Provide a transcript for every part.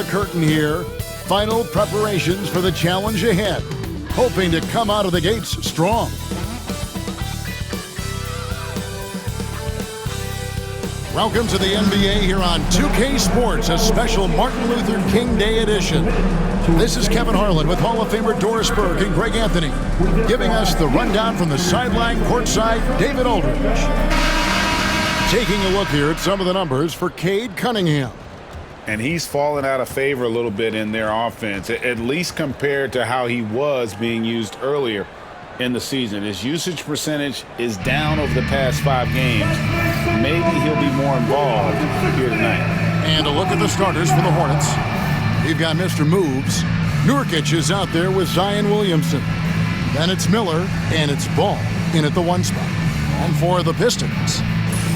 the curtain here. Final preparations for the challenge ahead. Hoping to come out of the gates strong. Welcome to the NBA here on 2K Sports, a special Martin Luther King Day edition. This is Kevin Harlan with Hall of Famer Doris Burke and Greg Anthony, giving us the rundown from the sideline courtside, David Aldridge. Taking a look here at some of the numbers for Cade Cunningham. And he's fallen out of favor a little bit in their offense, at least compared to how he was being used earlier in the season. His usage percentage is down over the past 5 games. Maybe he'll be more involved here tonight. And a look at the starters for the Hornets. We've got Mr. Moves. Nurkic is out there with Zion Williamson. Then it's Miller, and it's Ball in at the 1 spot. And for the Pistons,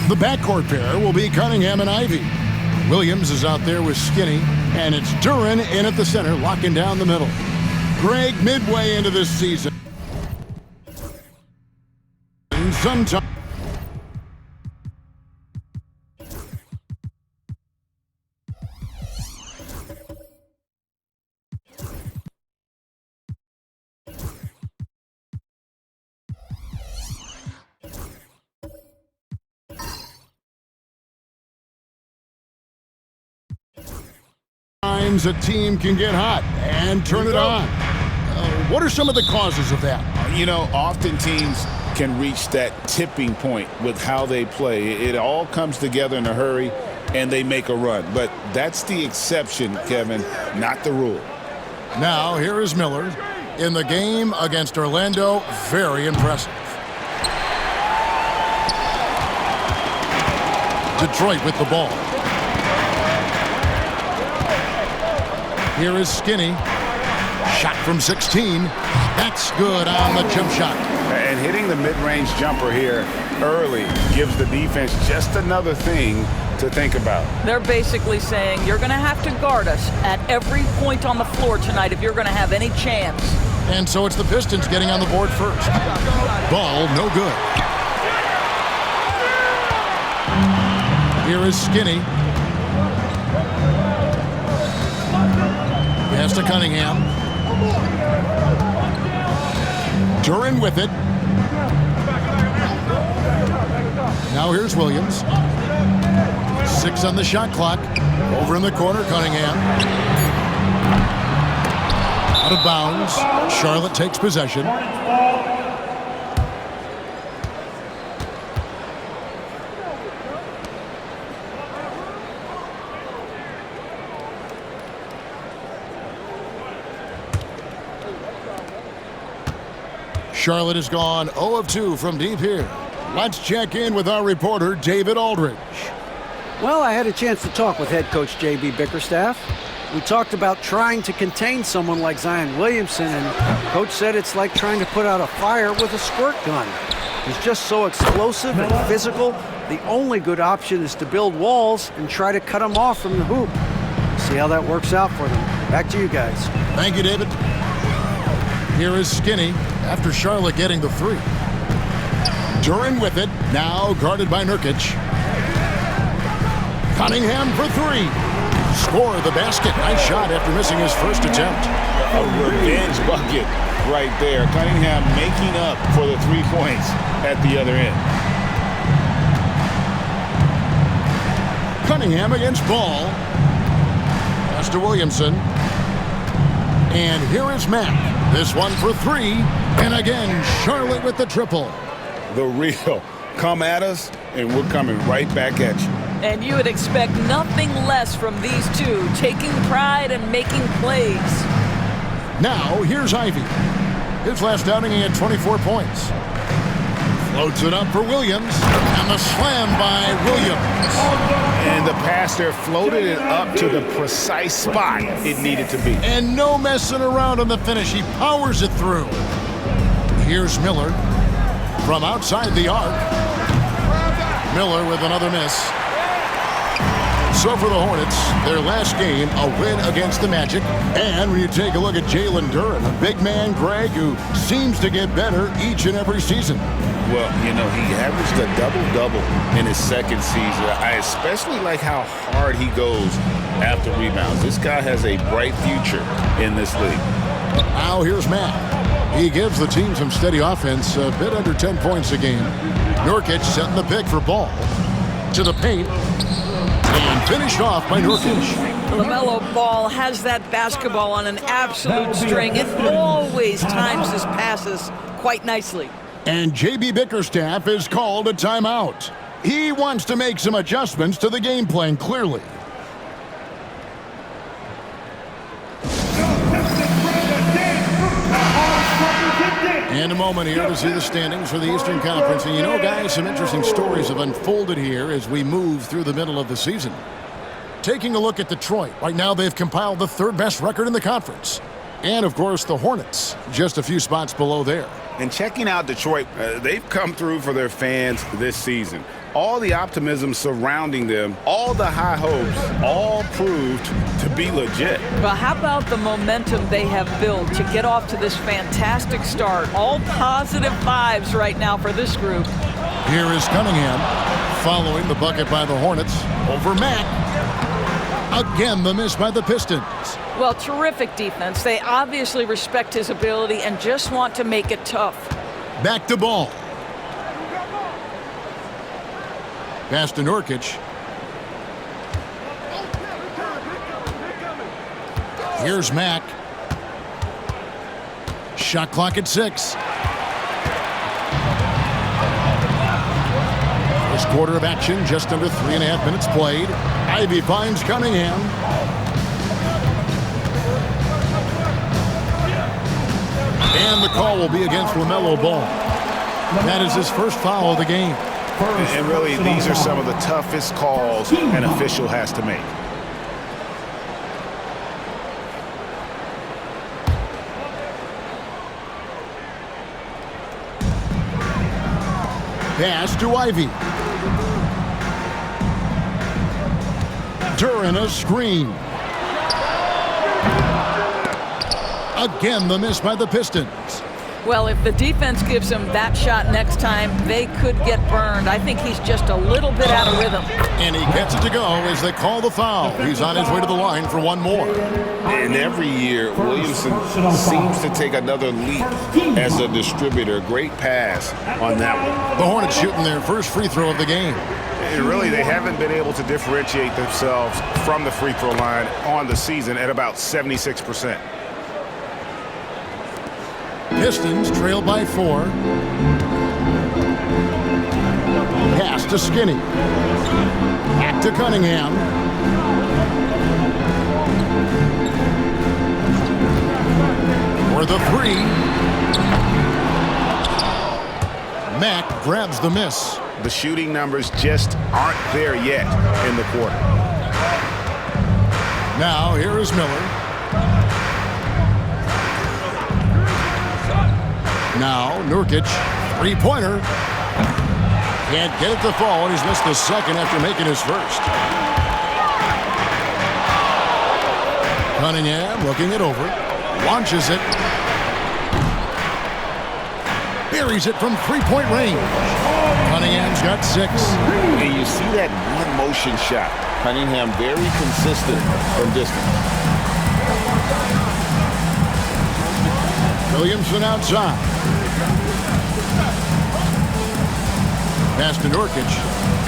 the backcourt pair will be Cunningham and Ivy. Williams is out there with Skinny, and it's Duren in at the center, locking down the middle. Greg, midway into this season. Sometimes a team can get hot and turn it on. What are some of the causes of that? You know, often teams can reach that tipping point with how they play. It all comes together in a hurry, and they make a run. But that's the exception, Kevin, not the rule. Now, here is Miller. In the game against Orlando, very impressive. Detroit with the ball. Here is Skinny. Shot from 16. That's good on the jump shot. And hitting the mid-range jumper here early gives the defense just another thing to think about. They're basically saying you're going to have to guard us at every point on the floor tonight if you're going to have any chance. And so it's the Pistons getting on the board first. Ball, no good. Here is Skinny. Pass to Cunningham. Duren with it. Now here's Williams. 6 on the shot clock. Over in the corner, Cunningham. Out of bounds. Charlotte takes possession. Charlotte has gone 0 of 2 from deep here. Let's check in with our reporter, David Aldridge. Well, I had a chance to talk with head coach J.B. Bickerstaff. We talked about trying to contain someone like Zion Williamson, and coach said it's like trying to put out a fire with a squirt gun. He's just so explosive and physical. The only good option is to build walls and try to cut him off from the hoop. See how that works out for them. Back to you guys. Thank you, David. Here is Skinny after Charlotte getting the 3. Duren with it, now guarded by Nurkic. Cunningham for 3. Score the basket. Nice shot after missing his first attempt. A revenge bucket right there. Cunningham making up for the 3 points at the other end. Cunningham against Ball. Pass to Williamson. And here is Mack. This one for 3. And again, Charlotte with the triple. The real. Come at us, and we're coming right back at you. And you would expect nothing less from these two, taking pride and making plays. Now, here's Ivy. His last outing, he had 24 points. Floats it up for Williams. And the slam by Williams. And the pass there floated it up to the precise spot it needed to be. And no messing around on the finish. He powers it through. Here's Miller from outside the arc. Miller with another miss. So for the Hornets, their last game, a win against the Magic. And when you take a look at Jalen Duren, a big man, Greg, who seems to get better each and every season. Well, you know, he averaged a double-double in his second season. I especially like how hard he goes after rebounds. This guy has a bright future in this league. Now here's Matt. He gives the team some steady offense, a bit under 10 points a game. Nurkic setting the pick for Ball. To the paint. And finished off by Nurkic. LaMelo Ball has that basketball on an absolute string. It always times his passes quite nicely. And J.B. Bickerstaff is called a timeout. He wants to make some adjustments to the game plan, clearly. In a moment here to see the standings for the Eastern Conference. And you know, guys, some interesting stories have unfolded here as we move through the middle of the season. Taking a look at Detroit. Right now they've compiled the third best record in the conference. And, of course, the Hornets, just a few spots below there. And checking out Detroit, they've come through for their fans this season. All the optimism surrounding them, all the high hopes, all proved to be legit. But how about the momentum they have built to get off to this fantastic start? All positive vibes right now for this group. Here is Cunningham following the bucket by the Hornets over Mack. Again, the miss by the Pistons. Well, terrific defense. They obviously respect his ability and just want to make it tough. Back to Ball. Pass to Nurkic. Here's Mack. Shot clock at 6. First quarter of action, just under 3.5 minutes played. Ivy finds Cunningham. And the call will be against LaMelo Ball. That is his first foul of the game. And really, these are some of the toughest calls an official has to make. Pass to Ivy. Duran a screen. Again, the miss by the Pistons. Well, if the defense gives him that shot next time, they could get burned. I think he's just a little bit out of rhythm. And he gets it to go as they call the foul. He's on his way to the line for one more. And every year, Williamson seems to take another leap as a distributor. Great pass on that one. The Hornets shooting their first free throw of the game. And really, they haven't been able to differentiate themselves from the free throw line on the season at about 76%. Pistons trail by 4. Pass to Skinny. Back to Cunningham. For the 3. Mack grabs the miss. The shooting numbers just aren't there yet in the quarter. Now here is Miller. Now Nurkic, three-pointer. Can't get it to fall, and he's missed the second after making his first. Cunningham looking it over, launches it. Buries it from three-point range. Cunningham's got 6. And you see that one-motion shot. Cunningham very consistent from distance. Williamson outside. Pass to Nurkic.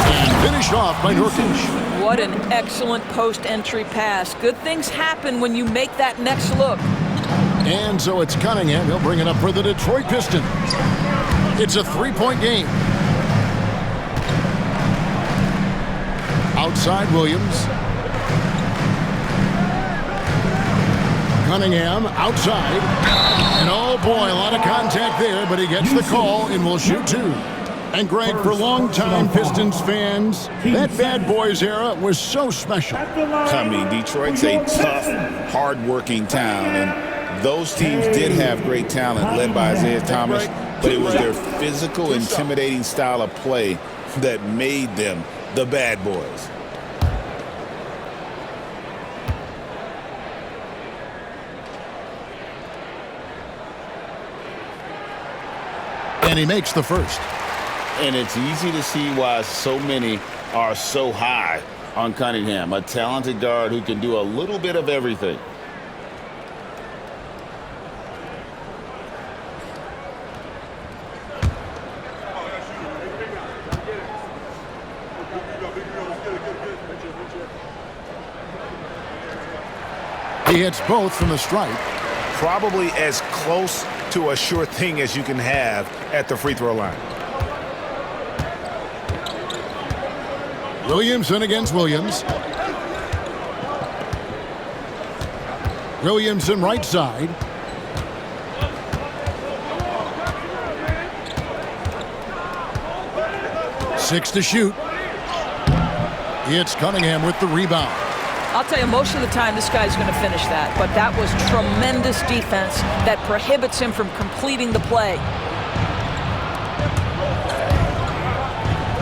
And finished off by Nurkic. What an excellent post-entry pass. Good things happen when you make that next look. And so it's Cunningham. He'll bring it up for the Detroit Pistons. It's a 3-point game. Outside Williams. Cunningham outside. And oh boy, a lot of contact there, but he gets the call and will shoot 2. And Greg, for longtime Pistons fans, that Bad Boys era was so special. I mean, Detroit's a tough, hard-working town, and those teams did have great talent led by Isaiah Thomas, but it was their physical, intimidating style of play that made them the Bad Boys. And he makes the first. And it's easy to see why so many are so high on Cunningham, a talented guard who can do a little bit of everything. He hits both from the stripe. Probably as close to a sure thing as you can have at the free throw line. Williamson against Williams. Williamson right side. Six to shoot. It's Cunningham with the rebound. I'll tell you, most of the time this guy's going to finish that, but that was tremendous defense that prohibits him from completing the play.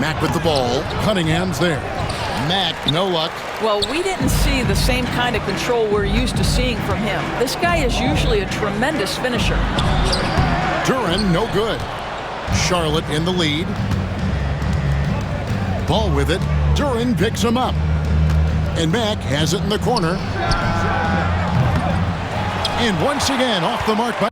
Mack with the ball. Cunningham's there. Mack, no luck. Well, we didn't see the same kind of control we're used to seeing from him. This guy is usually a tremendous finisher. Duran, no good. Charlotte in the lead. Ball with it. Duran picks him up. And Mack has it in the corner. And once again, off the mark by...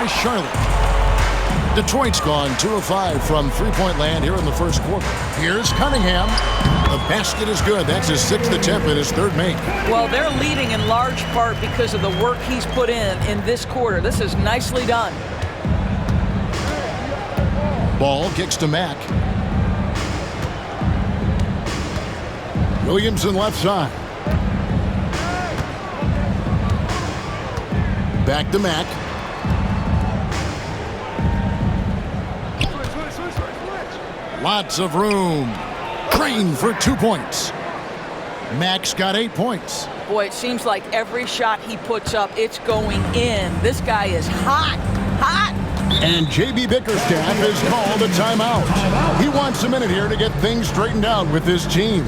Charlotte. Detroit's gone 2 of 5 from three-point land here in the first quarter. Here's Cunningham. The basket is good. That's his 6th attempt and his 3rd make. Well, they're leading in large part because of the work he's put in this quarter. This is nicely done. Ball kicks to Mack. Williamson left side. Back to Mack. Lots of room. Crane for 2 points. Mack's got 8 points. Boy, it seems like every shot he puts up, it's going in. This guy is hot, hot. And J.B. Bickerstaff has called a timeout. He wants a minute here to get things straightened out with his team.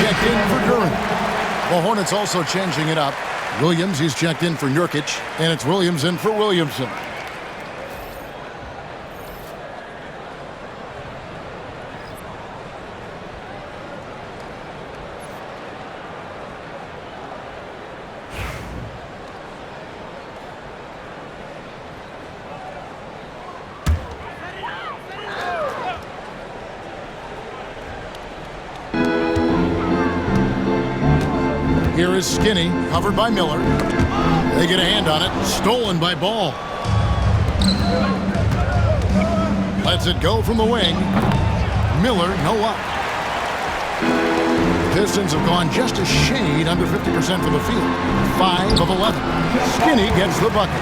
Checked in for Duran. The Hornets also changing it up. Williams, he's checked in for Nurkic, and it's Williams in for Williamson. Here is Skinny, covered by Miller. They get a hand on it, stolen by Ball. Lets it go from the wing. Miller, no luck. Pistons have gone just a shade under 50% from the field. 5 of 11. Skinny gets the bucket.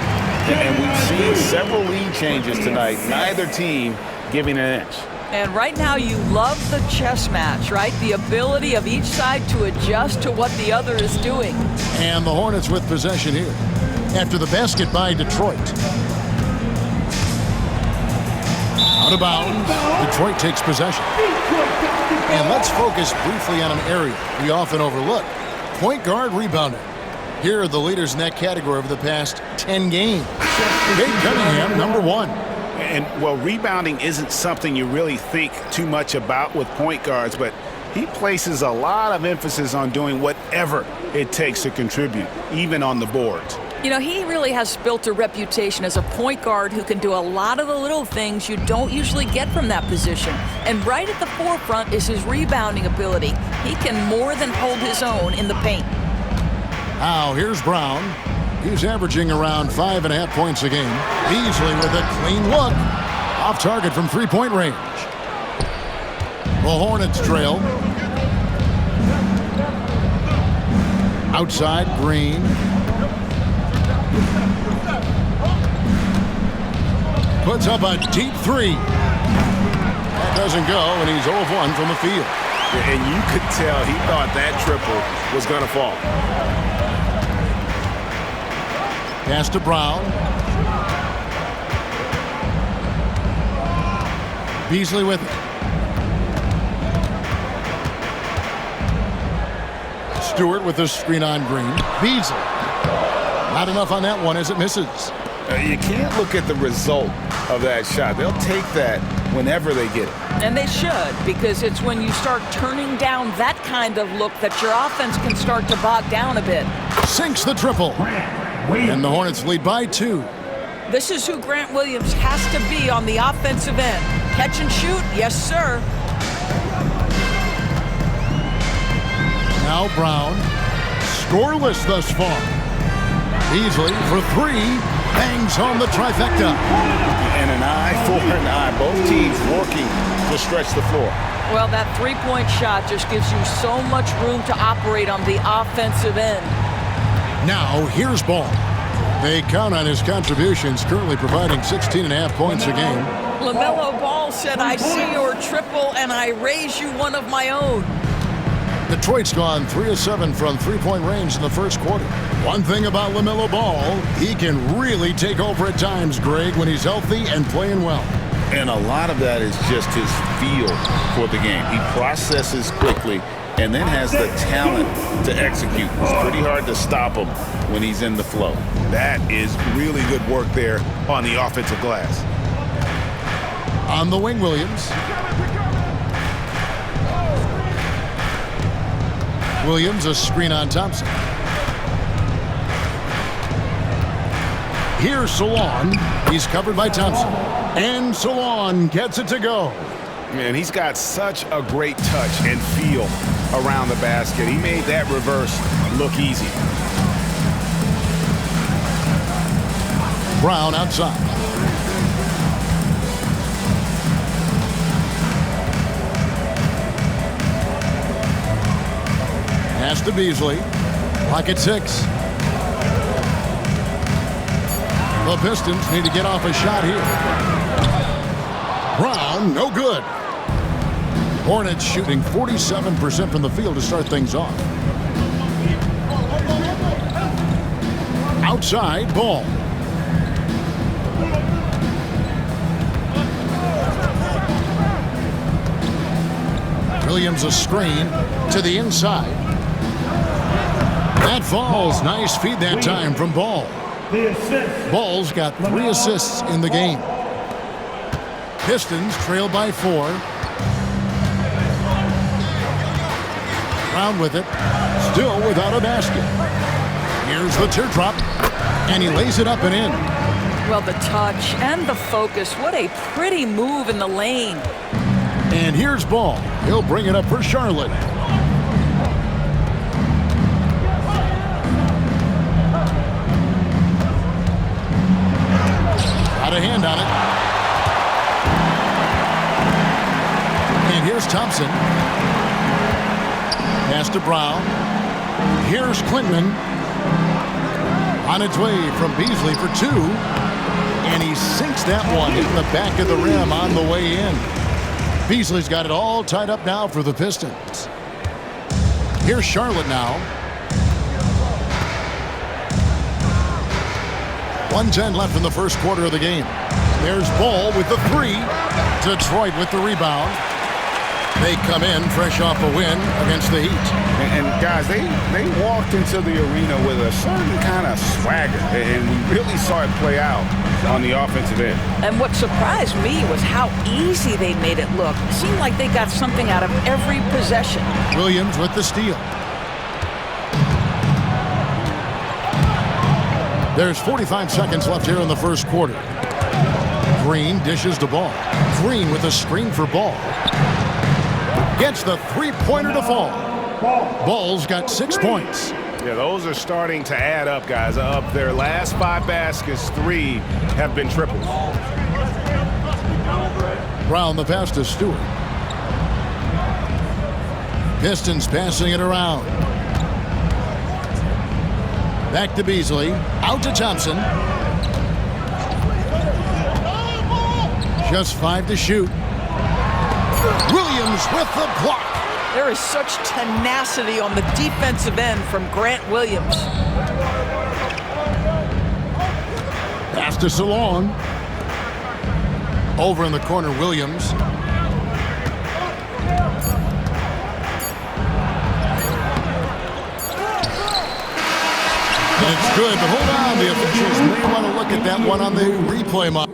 And we've seen several lead changes tonight. Neither team giving an inch. And right now you love the chess match, right? The ability of each side to adjust to what the other is doing. And the Hornets with possession here. After the basket by Detroit. Out of bounds. Detroit takes possession. And let's focus briefly on an area we often overlook. Point guard rebounding. Here are the leaders in that category over the past 10 games. Cade Cunningham, number 1. And, well, rebounding isn't something you really think too much about with point guards, but he places a lot of emphasis on doing whatever it takes to contribute, even on the boards. You know, he really has built a reputation as a point guard who can do a lot of the little things you don't usually get from that position. And right at the forefront is his rebounding ability. He can more than hold his own in the paint. Now, here's Brown. He's averaging around 5.5 points a game. Beasley with a clean look. Off target from three-point range. The Hornets trail. Outside, Green. Puts up a deep three. That doesn't go, and he's 0 of 1 from the field. And you could tell he thought that triple was going to fall. Pass to Brown. Beasley with it. Stewart with the screen on Green. Beasley. Not enough on that one as it misses. You can't look at the result of that shot. They'll take that whenever they get it. And they should, because it's when you start turning down that kind of look that your offense can start to bog down a bit. Sinks the triple. And the Hornets lead by 2. This is who Grant Williams has to be on the offensive end. Catch and shoot, yes, sir. Now Brown. Scoreless thus far. Beasley for 3. Bangs home the trifecta. And an eye for an eye. Both teams working to stretch the floor. Well, that three-point shot just gives you so much room to operate on the offensive end. Now here's Ball. They count on his contributions, currently providing 16.5 points a game. LaMelo Ball said, I see your triple and I raise you one of my own. Detroit's gone 3 of 7 from three-point range in the first quarter. One thing about LaMelo Ball, he can really take over at times, Greg, when he's healthy and playing well. And a lot of that is just his feel for the game. He processes quickly and then has the talent to execute. It's pretty hard to stop him when he's in the flow. That is really good work there on the offensive glass. On the wing, Williams. Williams, a screen on Thompson. Here's Salon. He's covered by Thompson. And Salon gets it to go. Man, he's got such a great touch and feel around the basket. He made that reverse look easy. Brown outside. Pass to Beasley. Clock at 6. The Pistons need to get off a shot here. Brown, no good. Hornets shooting 47% from the field to start things off. Outside, Ball. Williams a screen to the inside. That falls. Nice feed that time from Ball. Ball's got 3 assists in the game. Pistons trail by 4. Brown with it. Still without a basket. Here's the teardrop. And he lays it up and in. Well, the touch and the focus. What a pretty move in the lane. And here's Ball. He'll bring it up for Charlotte. Got a hand on it. And here's Thompson. Pass to Brown. Here's Clinton. On its way from Beasley for 2. And he sinks that one in the back of the rim on the way in. Beasley's got it all tied up now for the Pistons. Here's Charlotte now. 1:10 left in the first quarter of the game. There's Ball with the 3. Detroit with the rebound. They come in fresh off a win against the Heat. And guys, they walked into the arena with a certain kind of swagger, and we really saw it play out on the offensive end. And what surprised me was how easy they made it look. It seemed like they got something out of every possession. Williams with the steal. There's 45 seconds left here in the first quarter. Green dishes the ball. Green with a screen for Ball. Gets the three-pointer to fall. Ball's got 6 points. Yeah, those are starting to add up, guys. Up their last 5 baskets, 3 have been triples. Brown the pass to Stewart. Pistons passing it around. Back to Beasley. Out to Thompson. Just 5 to shoot. Williams with the block. There is such tenacity on the defensive end from Grant Williams. Pass to Salon. Over in the corner, Williams. And it's good, but hold on. The officials may want to look at that one on the replay model.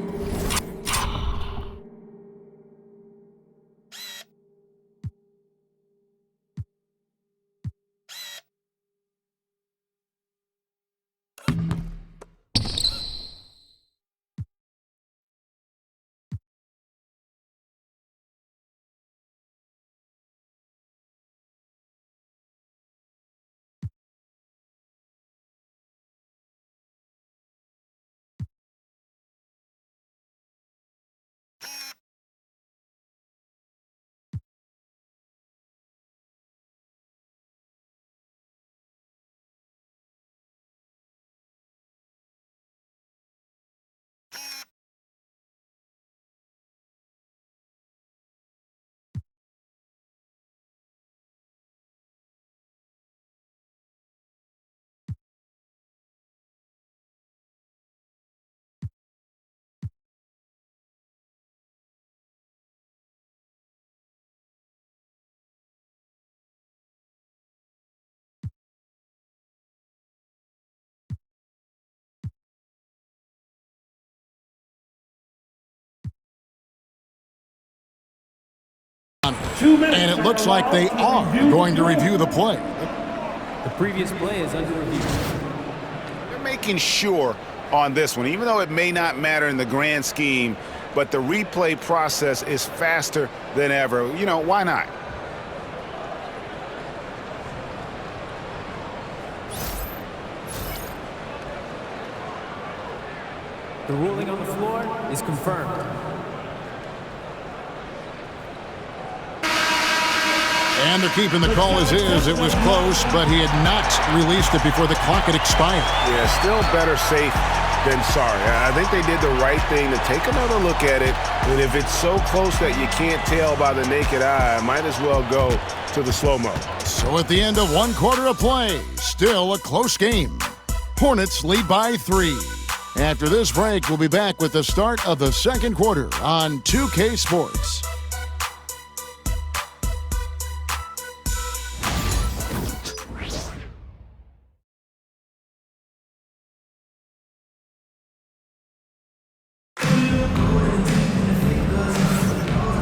And it looks like they are going to review the play. The previous play is under review. They're making sure on this one, even though it may not matter in the grand scheme, but the replay process is faster than ever. You know, why not? The ruling on the floor is confirmed. And they're keeping the call as is. It was close, but he had not released it before the clock had expired. Yeah, still better safe than sorry. I think they did the right thing to take another look at it. And if it's so close that you can't tell by the naked eye, might as well go to the slow-mo. So at the end of 1 quarter of play, still a close game. Hornets lead by 3. After this break, we'll be back with the start of the second quarter on 2K Sports.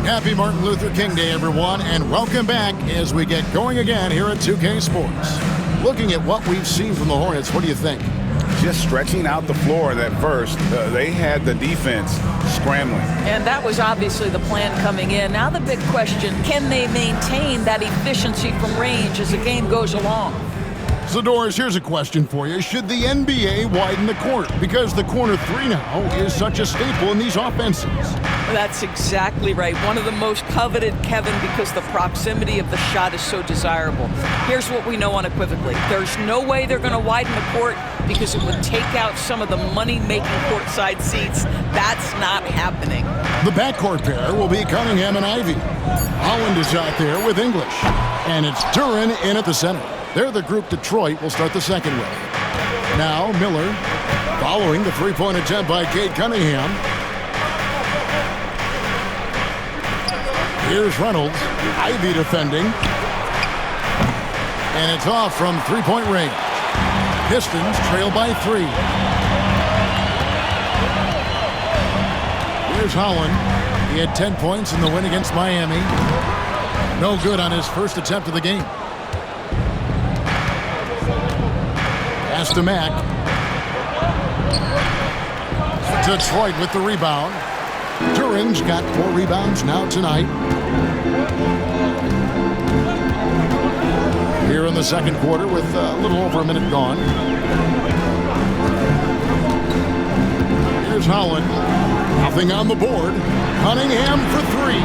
Happy Martin Luther King Day, everyone, and welcome back as we get going again here at 2K Sports. Looking at what we've seen from the Hornets, what do you think? Just stretching out the floor that first. They had the defense scrambling. And that was obviously the plan coming in. Now the big question, can they maintain that efficiency from range as the game goes along? So, Doris, here's a question for you. Should the NBA widen the court? Because the corner 3 now is such a staple in these offenses. That's exactly right. One of the most coveted, Kevin, because the proximity of the shot is so desirable. Here's what we know unequivocally. There's no way they're going to widen the court because it would take out some of the money-making courtside seats. That's not happening. The backcourt pair will be Cunningham and Ivy. Holland is out there with English. And it's Duran in at the center. They're the group Detroit will start the second with. Now Miller following the three-point attempt by Cade Cunningham. Here's Reynolds. Ivy defending. And it's off from three-point range. Pistons trail by 3. Here's Holland. He had 10 points in the win against Miami. No good on his first attempt of the game. Pass to Mack. Detroit with the rebound. Duran's got 4 rebounds now tonight. Here in the second quarter with a little over a minute gone. Here's Holland. Nothing on the board. Cunningham for 3.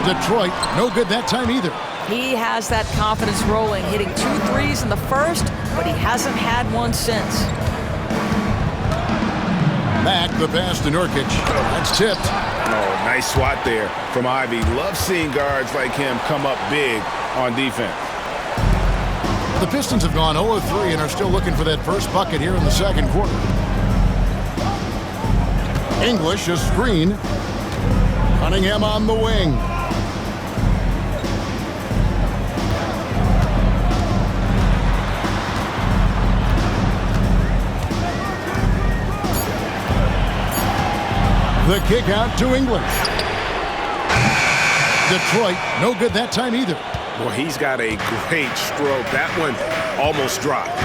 Detroit, no good that time either. He has that confidence rolling, hitting 2 threes in the first, but he hasn't had one since. Back the pass to Nurkic. That's tipped. Oh, nice swat there from Ivy. Love seeing guards like him come up big on defense. The Pistons have gone 0-3 and are still looking for that first bucket here in the second quarter. English, a screen. Cunningham on the wing. The kick out to English. Detroit, no good that time either. Well, he's got a great stroke. That one almost dropped.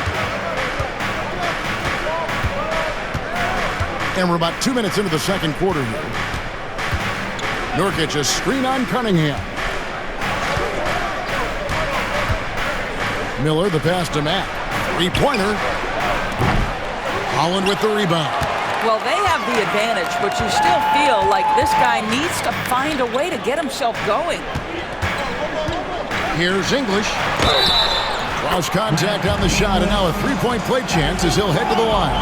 And we're about 2 minutes into the second quarter here. Nurkic, a screen on Cunningham. Miller, the pass to Matt. 3-pointer. Holland with the rebound. Well, they have the advantage, but you still feel like this guy needs to find a way to get himself going. Here's English. Cross contact on the shot, and now a 3-point play chance as he'll head to the line.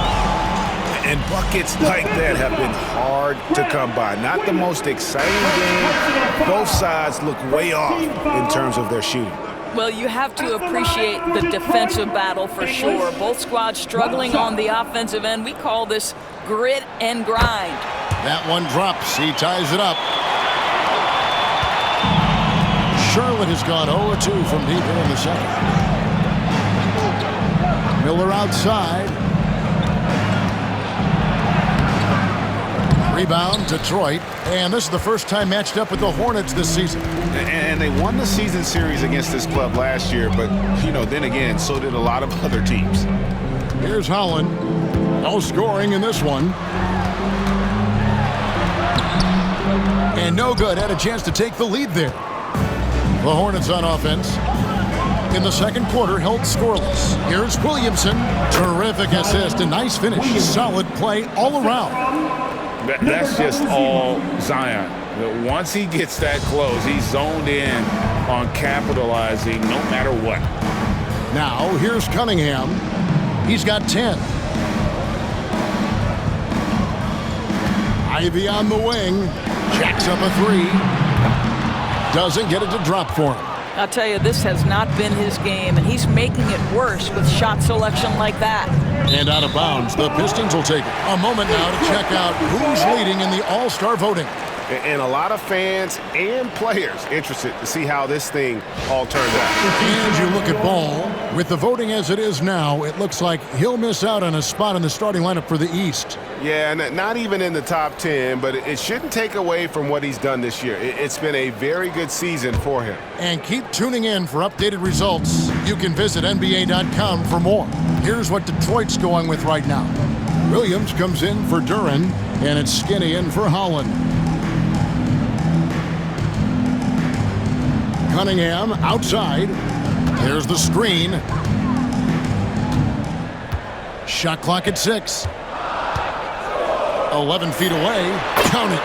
And buckets like that have been hard to come by. Not the most exciting game. Both sides look way off in terms of their shooting. Well, you have to appreciate the defensive battle for sure. Both squads struggling on the offensive end. We call this grit and grind. That one drops. He ties it up. Charlotte has gone 0-2 from deep here in the second. Miller outside. Rebound, Detroit. And this is the first time matched up with the Hornets this season. And they won the season series against this club last year, but, you know, then again, so did a lot of other teams. Here's Holland. No scoring in this one. And no good. Had a chance to take the lead there. The Hornets on offense. In the second quarter, held scoreless. Here's Williamson. Terrific assist. A nice finish. Solid play all around. That's just all Zion. Once he gets that close, he's zoned in on capitalizing no matter what. Now, here's Cunningham. He's got 10. Ivy on the wing. Jacks up a 3. Doesn't get it to drop for him. I'll tell you, this has not been his game, and he's making it worse with shot selection like that. And out of bounds, the Pistons will take it. A moment now to check out who's leading in the All-Star voting. And a lot of fans and players interested to see how this thing all turns out. As you look at Ball, with the voting as it is now, it looks like he'll miss out on a spot in the starting lineup for the East. Yeah, not even in the top 10, but it shouldn't take away from what he's done this year. It's been a very good season for him. And keep tuning in for updated results. You can visit NBA.com for more. Here's what Detroit's going with right now. Williams comes in for Duran, and it's Skinny in for Holland. Cunningham outside. There's the screen. Shot clock at 6. 11 feet away. Count it.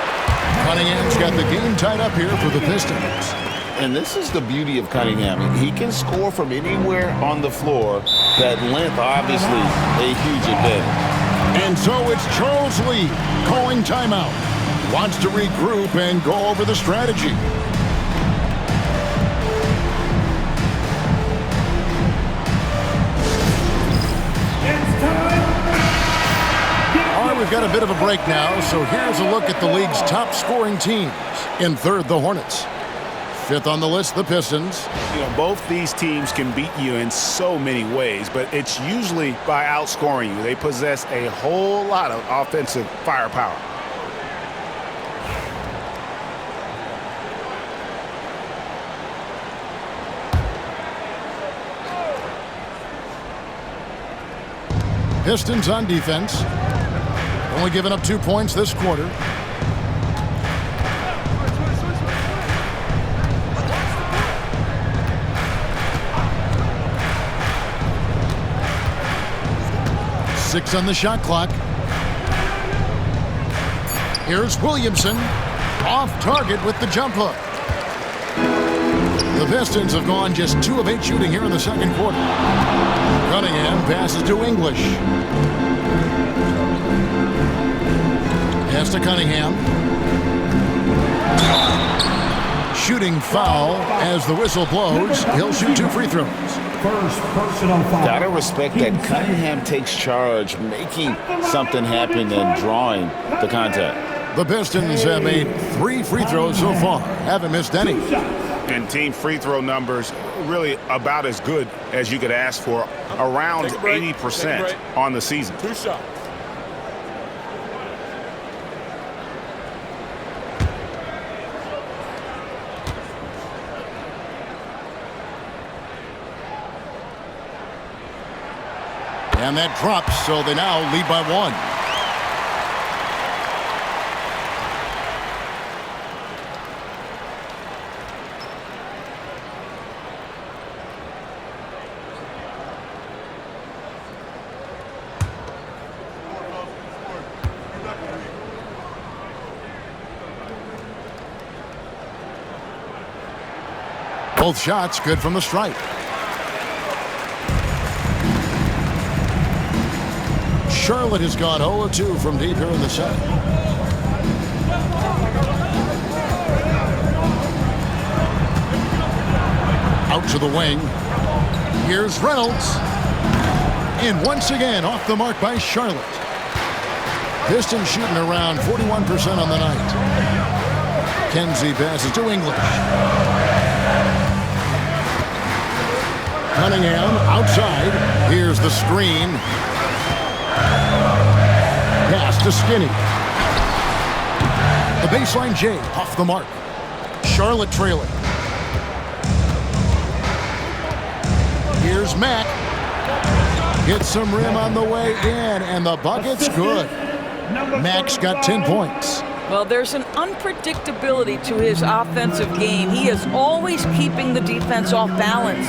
Cunningham's got the game tied up here for the Pistons. And this is the beauty of Cunningham. He can score from anywhere on the floor. That length, obviously, a huge advantage. And so it's Charles Lee calling timeout. Wants to regroup and go over the strategy. We've got a bit of a break now, so here's a look at the league's top scoring teams. In third, the Hornets. Fifth on the list, the Pistons. You know, both these teams can beat you in so many ways, but it's usually by outscoring you. They possess a whole lot of offensive firepower. Pistons on defense. Only giving up 2 points this quarter. Six on the shot clock. Here's Williamson. Off target with the jump hook. The Pistons have gone just 2 of 8 shooting here in the second quarter. Cunningham passes to English. Pass to Cunningham. Shooting foul as the whistle blows. He'll shoot 2 free throws. First personal foul. Gotta respect that Cunningham takes charge, making something happen and drawing the contact. The Pistons have made 3 free throws so far. Haven't missed any. And team free throw numbers really about as good as you could ask for, around 80% on the season. 2 shots. And that drops, so they now lead by 1. Both shots good from the stripe. Charlotte has gone 0-2 from deep here in the set. Out to the wing. Here's Reynolds. And once again off the mark by Charlotte. Pistons shooting around 41% on the night. Kenzie passes to English. Cunningham outside. Here's the screen. Pass to Skinny. The baseline J off the mark. Charlotte trailing. Here's Mack. Gets some rim on the way in, and the bucket's good. Mack's got 10 points. Well, there's an unpredictability to his offensive game. He is always keeping the defense off balance.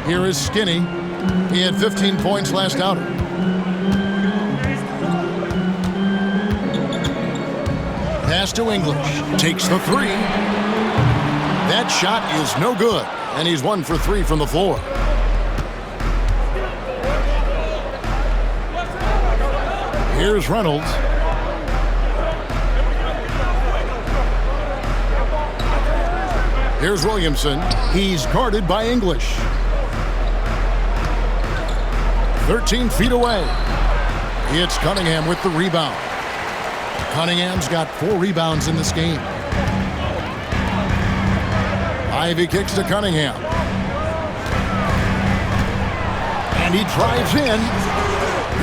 Here is Skinny. He had 15 points last outing. Pass to English. Takes the 3. That shot is no good, and he's 1 for 3 from the floor. Here's Reynolds. Here's Williamson. He's guarded by English. 13 feet away. It's Cunningham with the rebound. Cunningham's got 4 rebounds in this game. Ivy kicks to Cunningham. And he drives in.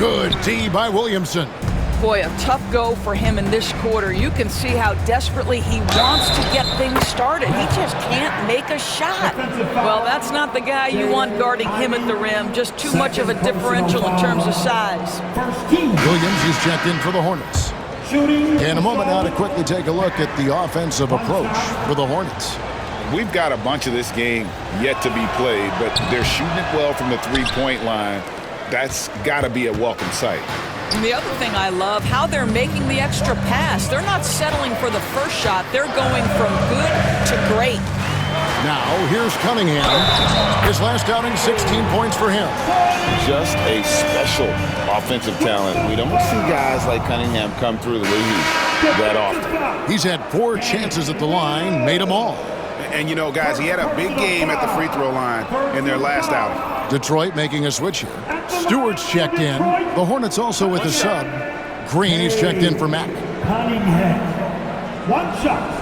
Good D by Williamson. Boy, a tough go for him in this quarter. You can see how desperately he wants to get things started. He just can't make a shot. Well, that's not the guy you want guarding him at the rim. Just too much of a differential in terms of size. Williams is checked in for the Hornets. In a moment now to quickly take a look at the offensive approach for the Hornets. We've got a bunch of this game yet to be played, but they're shooting it well from the three-point line. That's got to be a welcome sight. And the other thing I love, how they're making the extra pass. They're not settling for the first shot. They're going from good to great. Now, here's Cunningham. His last outing, 16 points for him. Just a special offensive talent. We don't see guys like Cunningham come through the league that often. He's had 4 chances at the line, made them all. And, you know, guys, he had a big game at the free throw line in their last outing. Detroit making a switch here. Stewart's checked in. The Hornets also with a sub. Green, he's checked in for Mack. Cunningham. 1 shot.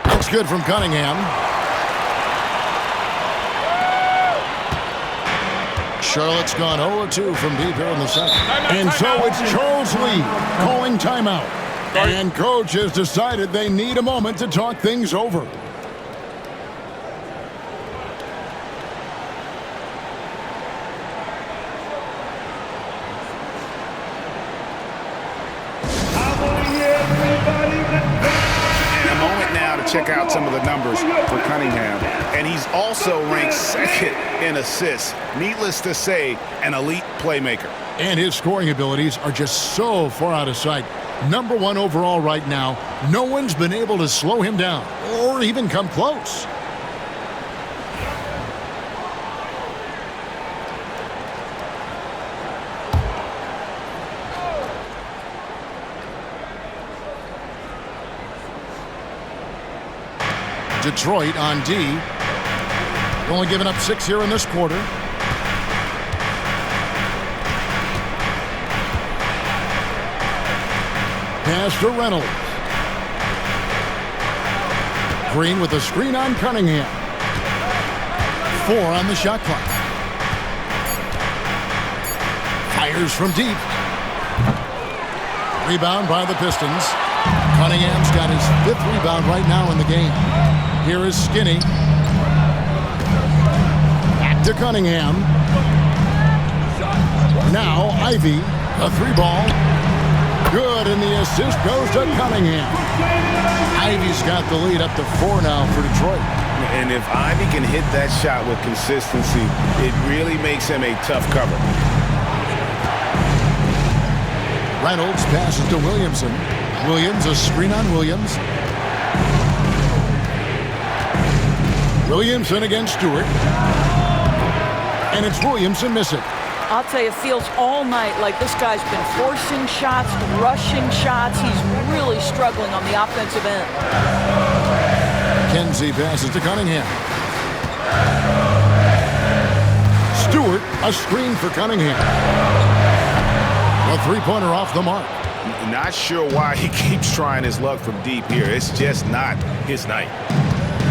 Looks good from Cunningham. Charlotte's gone 0-2 from deep here in the second. And so it's Charles Lee calling timeout. And coach has decided they need a moment to talk things over. Check out some of the numbers for Cunningham. And he's also ranked second in assists. Needless to say, an elite playmaker. And his scoring abilities are just so far out of sight. Number 1 overall right now. No one's been able to slow him down or even come close. Detroit on D. Only giving up 6 here in this quarter. Pass to Reynolds. Green with a screen on Cunningham. 4 on the shot clock. Fires from deep. Rebound by the Pistons. Cunningham's got his 5th rebound right now in the game. Here is Skinny. Back to Cunningham. Now Ivy, a 3-ball. Good, and the assist goes to Cunningham. Ivy's got the lead up to 4 now for Detroit. And if Ivy can hit that shot with consistency, it really makes him a tough cover. Reynolds passes to Williamson. Williams, a screen on Williams. Williamson against Stewart. And it's Williamson missing. I'll tell you, it feels all night like this guy's been forcing shots, rushing shots. He's really struggling on the offensive end. Kenzie passes to Cunningham. Stewart, a screen for Cunningham. A 3-pointer off the mark. Not sure why he keeps trying his luck from deep here. It's just not his night.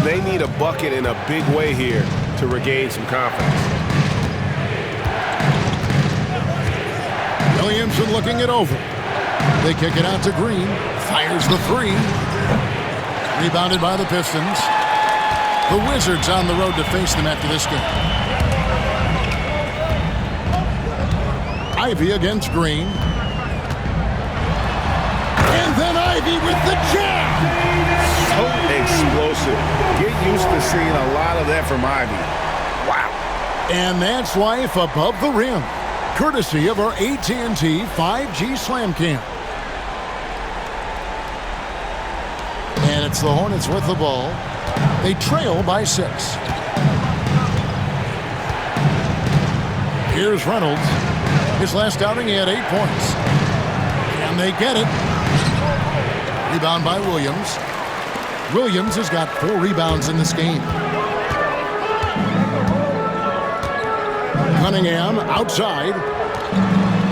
They need a bucket in a big way here to regain some confidence. Williamson looking it over. They kick it out to Green. Fires the 3. Rebounded by the Pistons. The Wizards on the road to face them after this game. Ivy against Green. And then Ivy with the jam. So explosive. Get used to seeing a lot of that from Ivy. Wow. And that's life above the rim. Courtesy of our AT&T 5G Slam Cam. And it's the Hornets with the ball. They trail by 6. Here's Reynolds. His last outing, he had 8 points. And they get it. Rebound by Williams. Williams has got 4 rebounds in this game. Cunningham outside.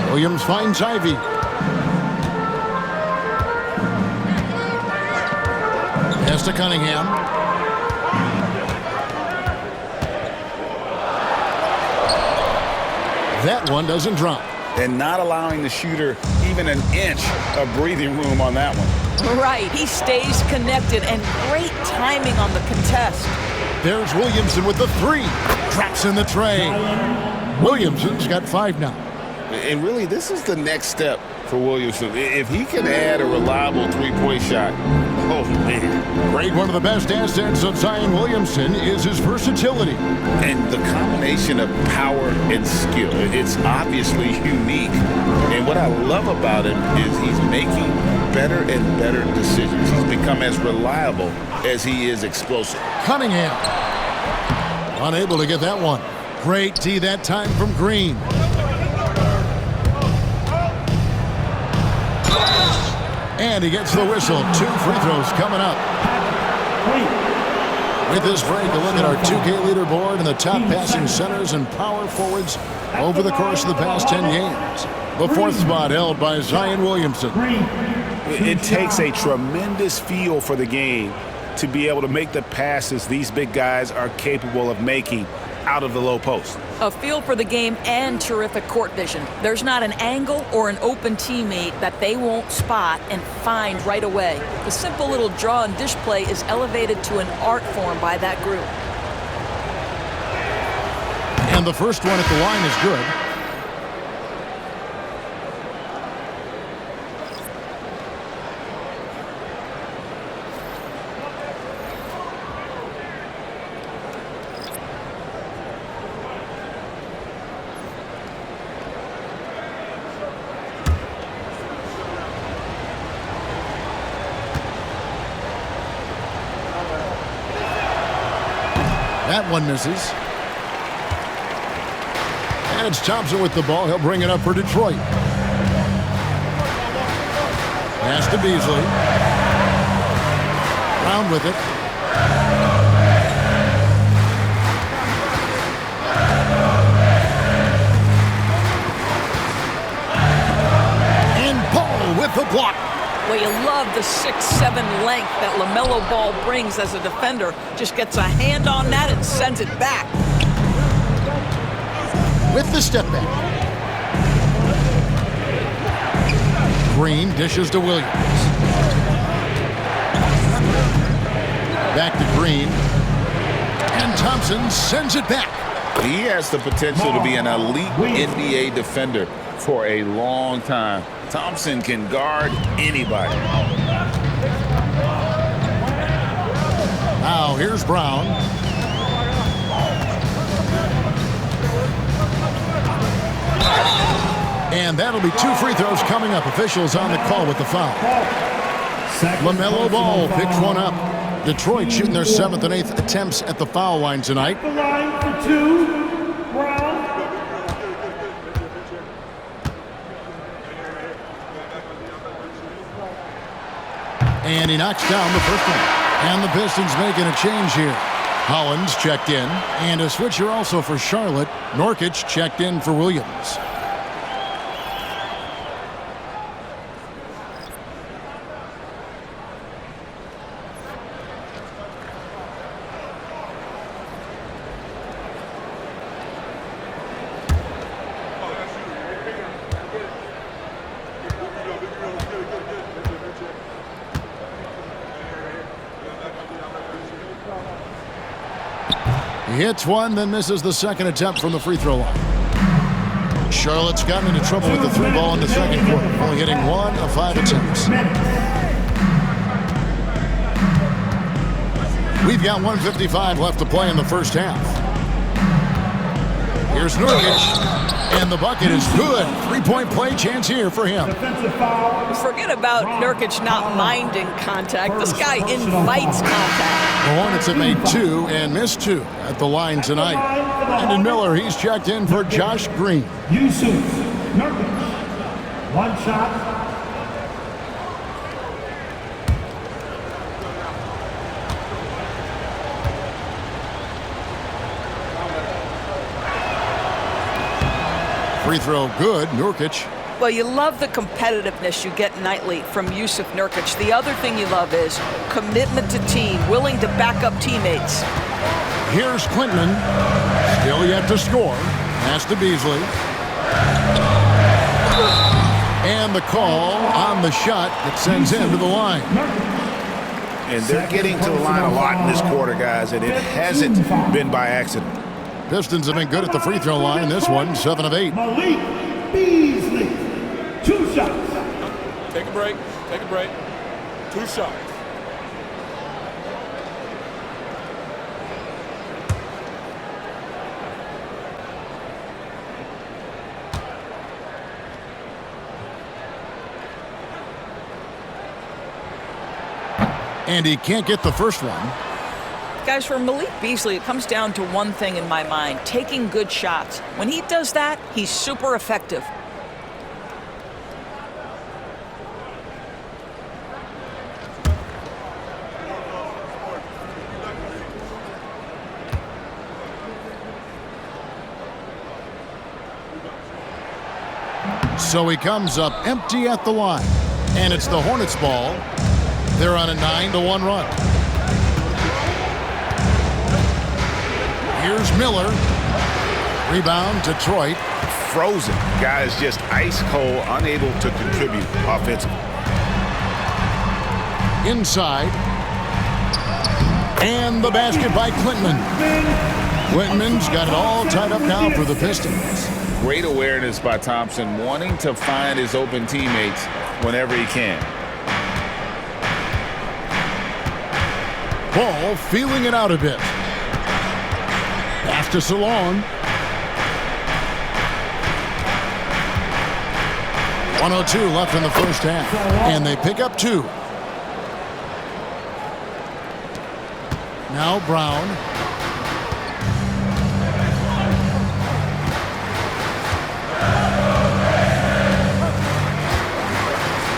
Williams finds Ivy. Pass to Cunningham. That one doesn't drop. And not allowing the shooter even an inch of breathing room on that one. Right, he stays connected, and great timing on the contest. There's Williamson with the 3. Drops in the tray. Williamson's got 5 now. And really, this is the next step for Williamson. If he can add a reliable 3-point shot, oh, man. Great, one of the best assets of Zion Williamson is his versatility. And the combination of power and skill, it's obviously unique. And what I love about him is he's making better and better decisions. He's become as reliable as he is explosive. Cunningham. Unable to get that one. Great D that time from Green. And he gets the whistle. 2 free throws coming up. With this break, a look at our 2K leaderboard and the top passing centers and power forwards over the course of the past 10 games. The 4th spot held by Zion Williamson. It takes a tremendous feel for the game to be able to make the passes these big guys are capable of making. out of the low post. A feel for the game and terrific court vision. There's not an angle or an open teammate that they won't spot and find right away. The simple little draw and dish play is elevated to an art form by that group. And the first one at the line is good. That one misses. And it's Thompson with the ball. He'll bring it up for Detroit. Pass to Beasley. Brown with it. And Paul with the block. Well, you love the 6'7" length that LaMelo Ball brings as a defender. Just gets a hand on that and sends it back. With the step back. Green dishes to Williams. Back to Green. And Thompson sends it back. He has the potential to be an elite NBA defender for a long time. Thompson can guard anybody. Now here's Brown. And that'll be 2 free throws coming up. Officials on the call with the foul. LaMelo Ball picks one up. Detroit shooting their 7th and 8th attempts at the foul line tonight. The line for 2, Brown. And he knocks down the first one. And the Pistons making a change here. Hollins checked in. And a switcher also for Charlotte. Nurkic checked in for Williams. He hits one, then misses the second attempt from the free throw line. Charlotte's gotten into trouble with the 3 ball in the second quarter, only hitting 1 of 5 attempts. We've got 1:55 left to play in the first half. Here's Nurkic, and the bucket is good. 3-point play chance here for him. Forget about Nurkic not minding contact. This guy invites contact. The Hornets have made 2 and missed 2 at the line tonight. Brandon Miller, he's checked in for Josh Green. Yusuf Nurkic. 1 shot. Free throw good, Nurkic. Well, you love the competitiveness you get nightly from Yusuf Nurkic. The other thing you love is commitment to team, willing to back up teammates. Here's Clinton, still yet to score. Pass to Beasley. And the call on the shot that sends him to the line. And they're getting to the line a lot in this quarter, guys, and it hasn't been by accident. Pistons have been good at the free throw line in this one, 7 of 8. Malik Beasley. 2 shots. Take a break. Take a break. 2 shots. And he can't get the first one. Guys, for Malik Beasley, it comes down to one thing in my mind, taking good shots. When he does that, he's super effective. So he comes up empty at the line. And it's the Hornets ball. They're on a 9-1 run. Here's Miller. Rebound, Detroit. Frozen. Guys just ice cold, unable to contribute offensively. Inside. And the basket by Klintman. Klintman's got it all tied up now for the Pistons. Great awareness by Thompson, wanting to find his open teammates whenever he can. Ball feeling it out a bit. Pass to Salon. 1:02 left in the first half, and they pick up 2. Now Brown.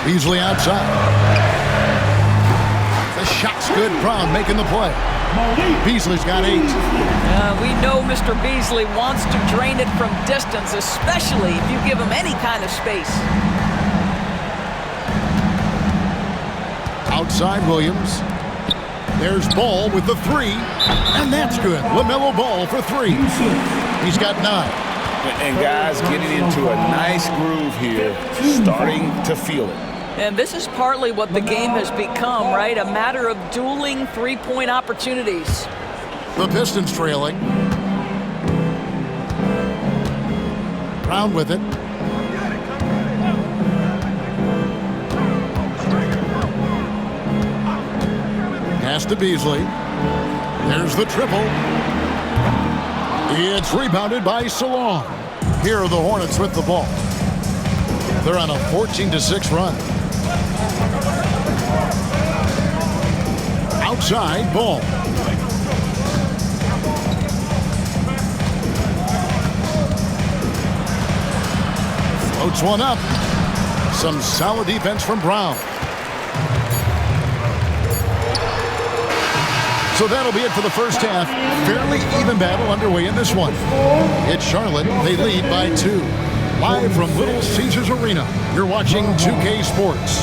Beasley outside. The shot's good. Brown making the play. Beasley's got 8. We know Mr. Beasley wants to drain it from distance, especially if you give him any kind of space. Outside Williams. There's Ball with the 3, and that's good. LaMelo Ball for 3. He's got 9. And guys getting into a nice groove here, starting to feel it. And this is partly what the game has become, right? A matter of dueling three-point opportunities. The Pistons trailing. Brown with it. Pass to Beasley. There's the triple. It's rebounded by Salon. Here are the Hornets with the ball. They're on a 14-6 run. Outside, Ball. Floats one up. Some solid defense from Brown. So that'll be it for the first half. Fairly even battle underway in this one. It's Charlotte. They lead by 2. Live from Little Caesars Arena, you're watching 2K Sports.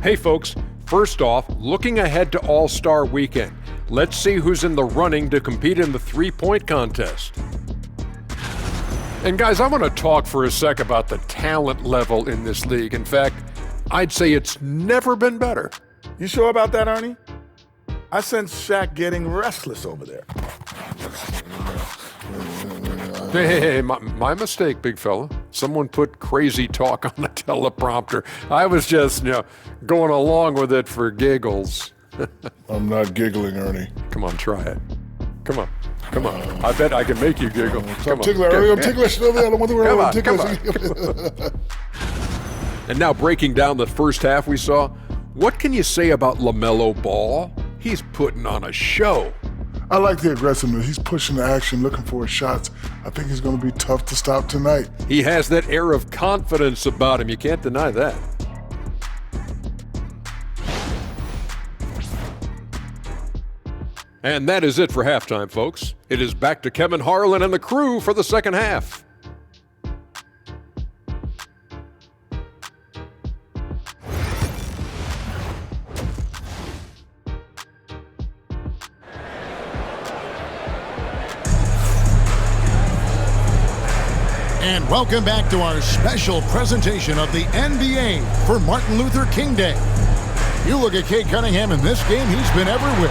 Hey folks, first off, looking ahead to All-Star Weekend. Let's see who's in the running to compete in the three-point contest. And guys, I want to talk for a sec about the talent level in this league. In fact, I'd say it's never been better. You sure about that, Ernie? I sense Shaq getting restless over there. Hey, my mistake, big fella. Someone put crazy talk on the teleprompter. I was just, going along with it for giggles. I'm not giggling, Ernie. Come on, try it. Come on. I bet I can make you giggle. I'm ticklish. I'm ticklish. I don't want to worry about ticklish. And now breaking down the first half we saw, what can you say about LaMelo Ball? He's putting on a show. I like the aggressiveness. He's pushing the action, looking for his shots. I think he's going to be tough to stop tonight. He has that air of confidence about him. You can't deny that. And that is it for halftime, folks. It is back to Kevin Harlan and the crew for the second half. And welcome back to our special presentation of the NBA for Martin Luther King Day. You look at Cade Cunningham in this game, he's been everywhere.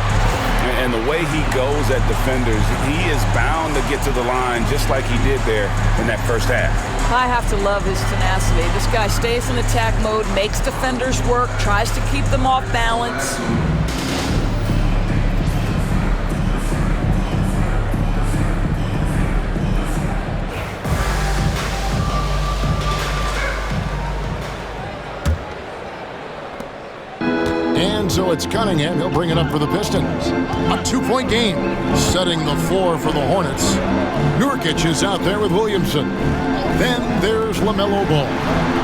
And the way he goes at defenders, he is bound to get to the line just like he did there in that first half. I have to love his tenacity. This guy stays in attack mode, makes defenders work, tries to keep them off balance. So it's Cunningham. He'll bring it up for the Pistons. A 2-point game, setting the floor for the Hornets. Nurkic is out there with Williamson. Then there's LaMelo Ball.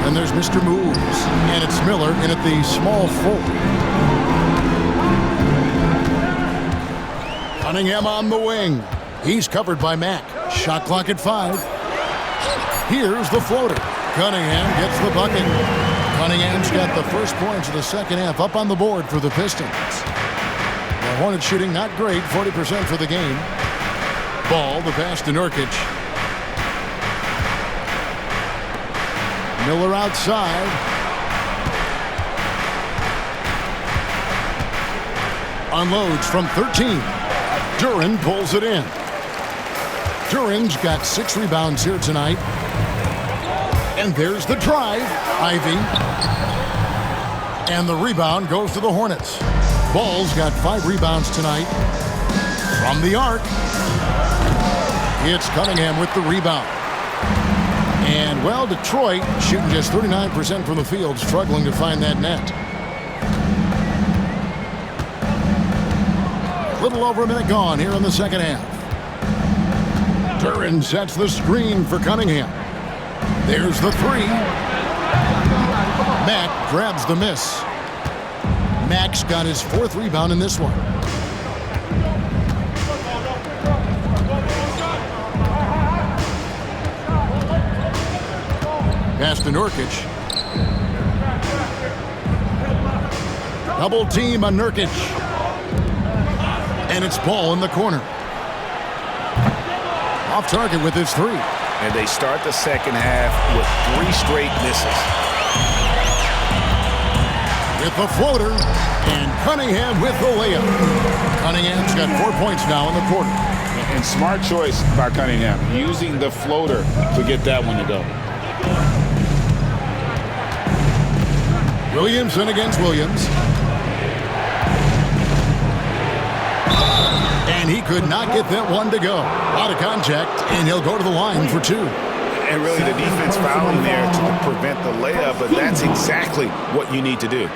Then there's Mr. Moves. And it's Miller in at the small forward. Cunningham on the wing. He's covered by Mack. Shot clock at 5. Here's the floater. Cunningham gets the bucket. Cunningham's got the first points of the second half up on the board for the Pistons. The Hornets shooting not great, 40% for the game. Ball, the pass to Nurkic. Miller outside. Unloads from 13. Duren pulls it in. Duren's got 6 rebounds here tonight. And there's the drive. Ivy. And the rebound goes to the Hornets. Ball's got 5 rebounds tonight. From the arc. It's Cunningham with the rebound. And, well, Detroit shooting just 39% from the field, struggling to find that net. A little over a minute gone here in the second half. Duren sets the screen for Cunningham. There's the 3. Mack grabs the miss. Mack's got his 4th rebound in this one. Pass to Nurkic. Double team on Nurkic. And it's Ball in the corner. Off target with his 3. And they start the second half with 3 straight misses. With the floater, and Cunningham with the layup. Cunningham's got 4 points now in the quarter. And smart choice by Cunningham, using the floater to get that one to go. Williamson against Williams. And he could not get that one to go. Out of contact, and he'll go to the line for 2. And really the defense fouling there to prevent the layup, but that's exactly what you need to do.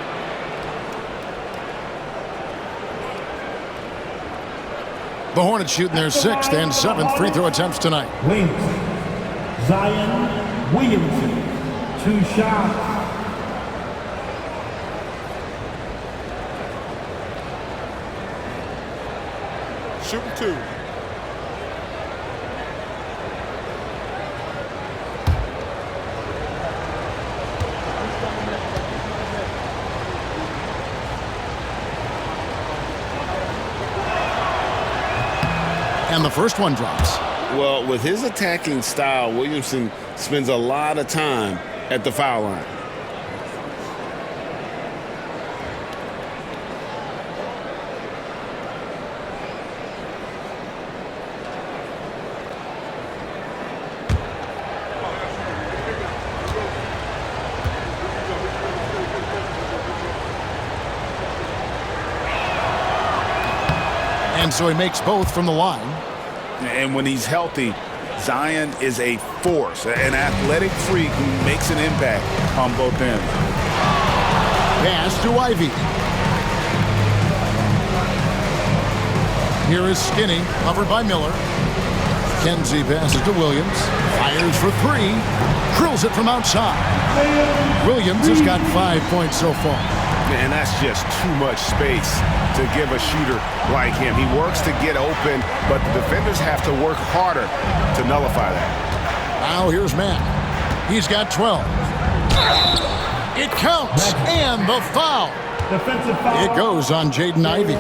The Hornets shooting their 6th and 7th free throw attempts tonight. Wings. Zion Williamson. 2 shots. Shooting 2. And the first one drops. Well, with his attacking style, Williamson spends a lot of time at the foul line. And so he makes both from the line. And when he's healthy, Zion is a force, an athletic freak who makes an impact on both ends. Pass to Ivy. Here is Skinny, covered by Miller. Kenzie passes to Williams. Fires for 3. Drills it from outside. Williams has got 5 points so far. And that's just too much space to give a shooter like him. He works to get open, but the defenders have to work harder to nullify that. Now here's Matt. He's got 12. It counts, and the foul. Defensive foul. It goes on Jaden Ivey.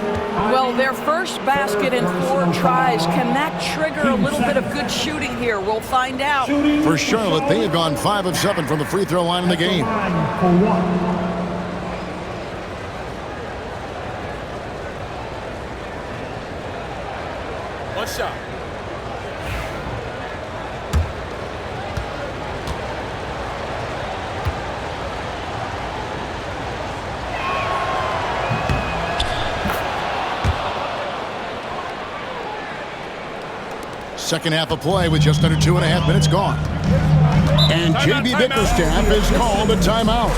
Well, their first basket in 4 tries. Can that trigger a little bit of good shooting here? We'll find out. For Charlotte, they have gone 5 of 7 from the free throw line in the game. For 1. One shot. Second half of play with just under 2.5 minutes gone. And JB Bickerstaff has called a timeout.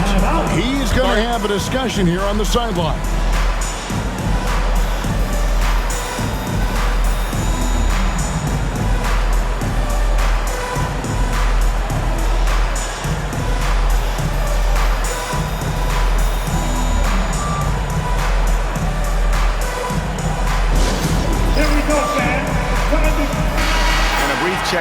He's going to have a discussion here on the sideline. Here we go.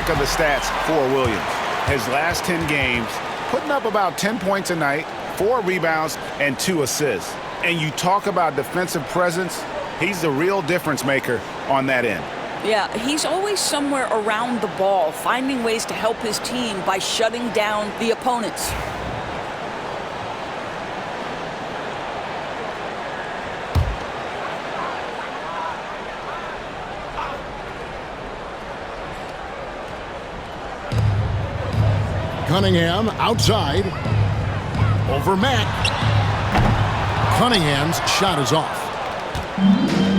check of the stats for Williams. His last 10 games, putting up about 10 points a night, 4 rebounds, and 2 assists. And you talk about defensive presence, he's the real difference maker on that end. Yeah, he's always somewhere around the ball, finding ways to help his team by shutting down the opponents. Cunningham outside. Over Mack. Cunningham's shot is off.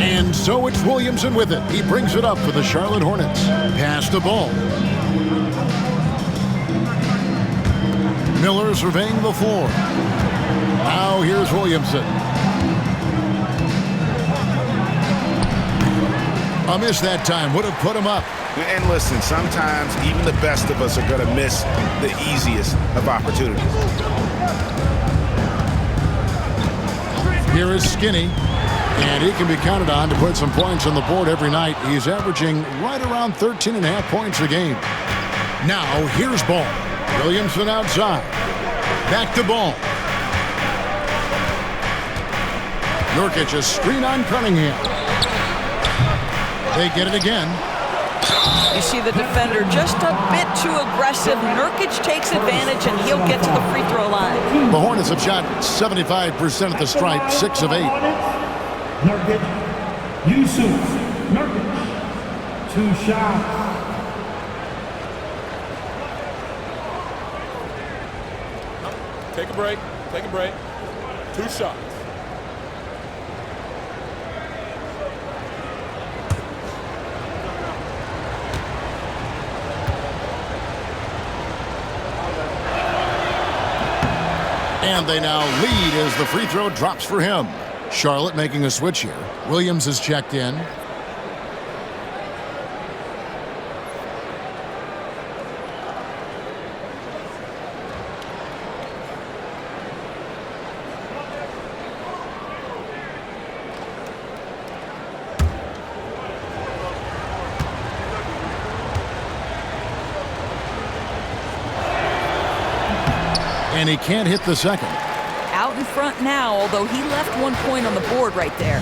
And so it's Williamson with it. He brings it up for the Charlotte Hornets. Pass the ball. Miller surveying the floor. Now here's Williamson. A miss that time would have put him up. And listen, sometimes even the best of us are going to miss the easiest of opportunities. Here is Skinny, and he can be counted on to put some points on the board every night. He's averaging right around 13.5 points a game. Now, here's Ball. Williamson outside. Back to Ball. Nurkic, a screen on Cunningham. They get it again. You see the defender just a bit too aggressive. Nurkic takes advantage, and he'll get to the free throw line. The Hornets have shot 75% at the stripe, 6 of 8. Nurkic, Yusuf, Nurkic, 2 shots. Take a break. Take a break. 2 shots. And they now lead as the free throw drops for him. Charlotte making a switch here. Williams is checked in. And he can't hit the second. Out in front now, although he left 1 point on the board right there.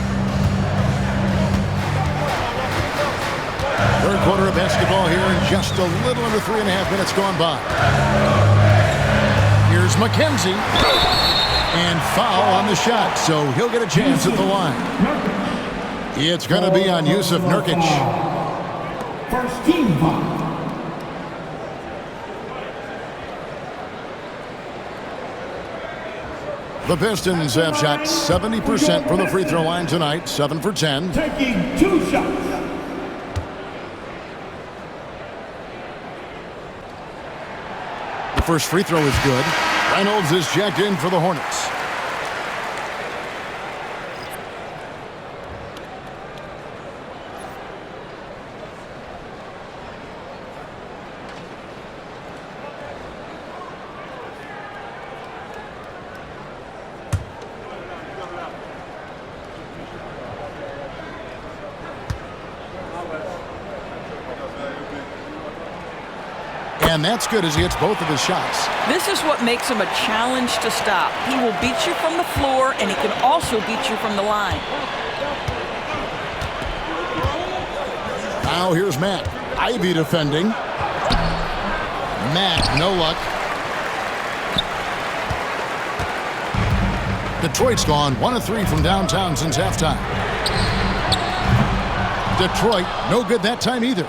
Third quarter of basketball here in just a little under 3.5 minutes gone by. Here's McKenzie. And foul on the shot, so he'll get a chance at the line. It's going to be on Yusuf Nurkic. First team foul. The Pistons have shot 70% from the free throw line tonight, 7 for 10. Taking 2 shots. The first free throw is good. Reynolds is checked in for the Hornets. And that's good as he hits both of his shots. This is what makes him a challenge to stop. He will beat you from the floor, and he can also beat you from the line. Now here's Matt. Ivy defending. Matt, no luck. Detroit's gone 1 of 3 from downtown since halftime. Detroit, no good that time either.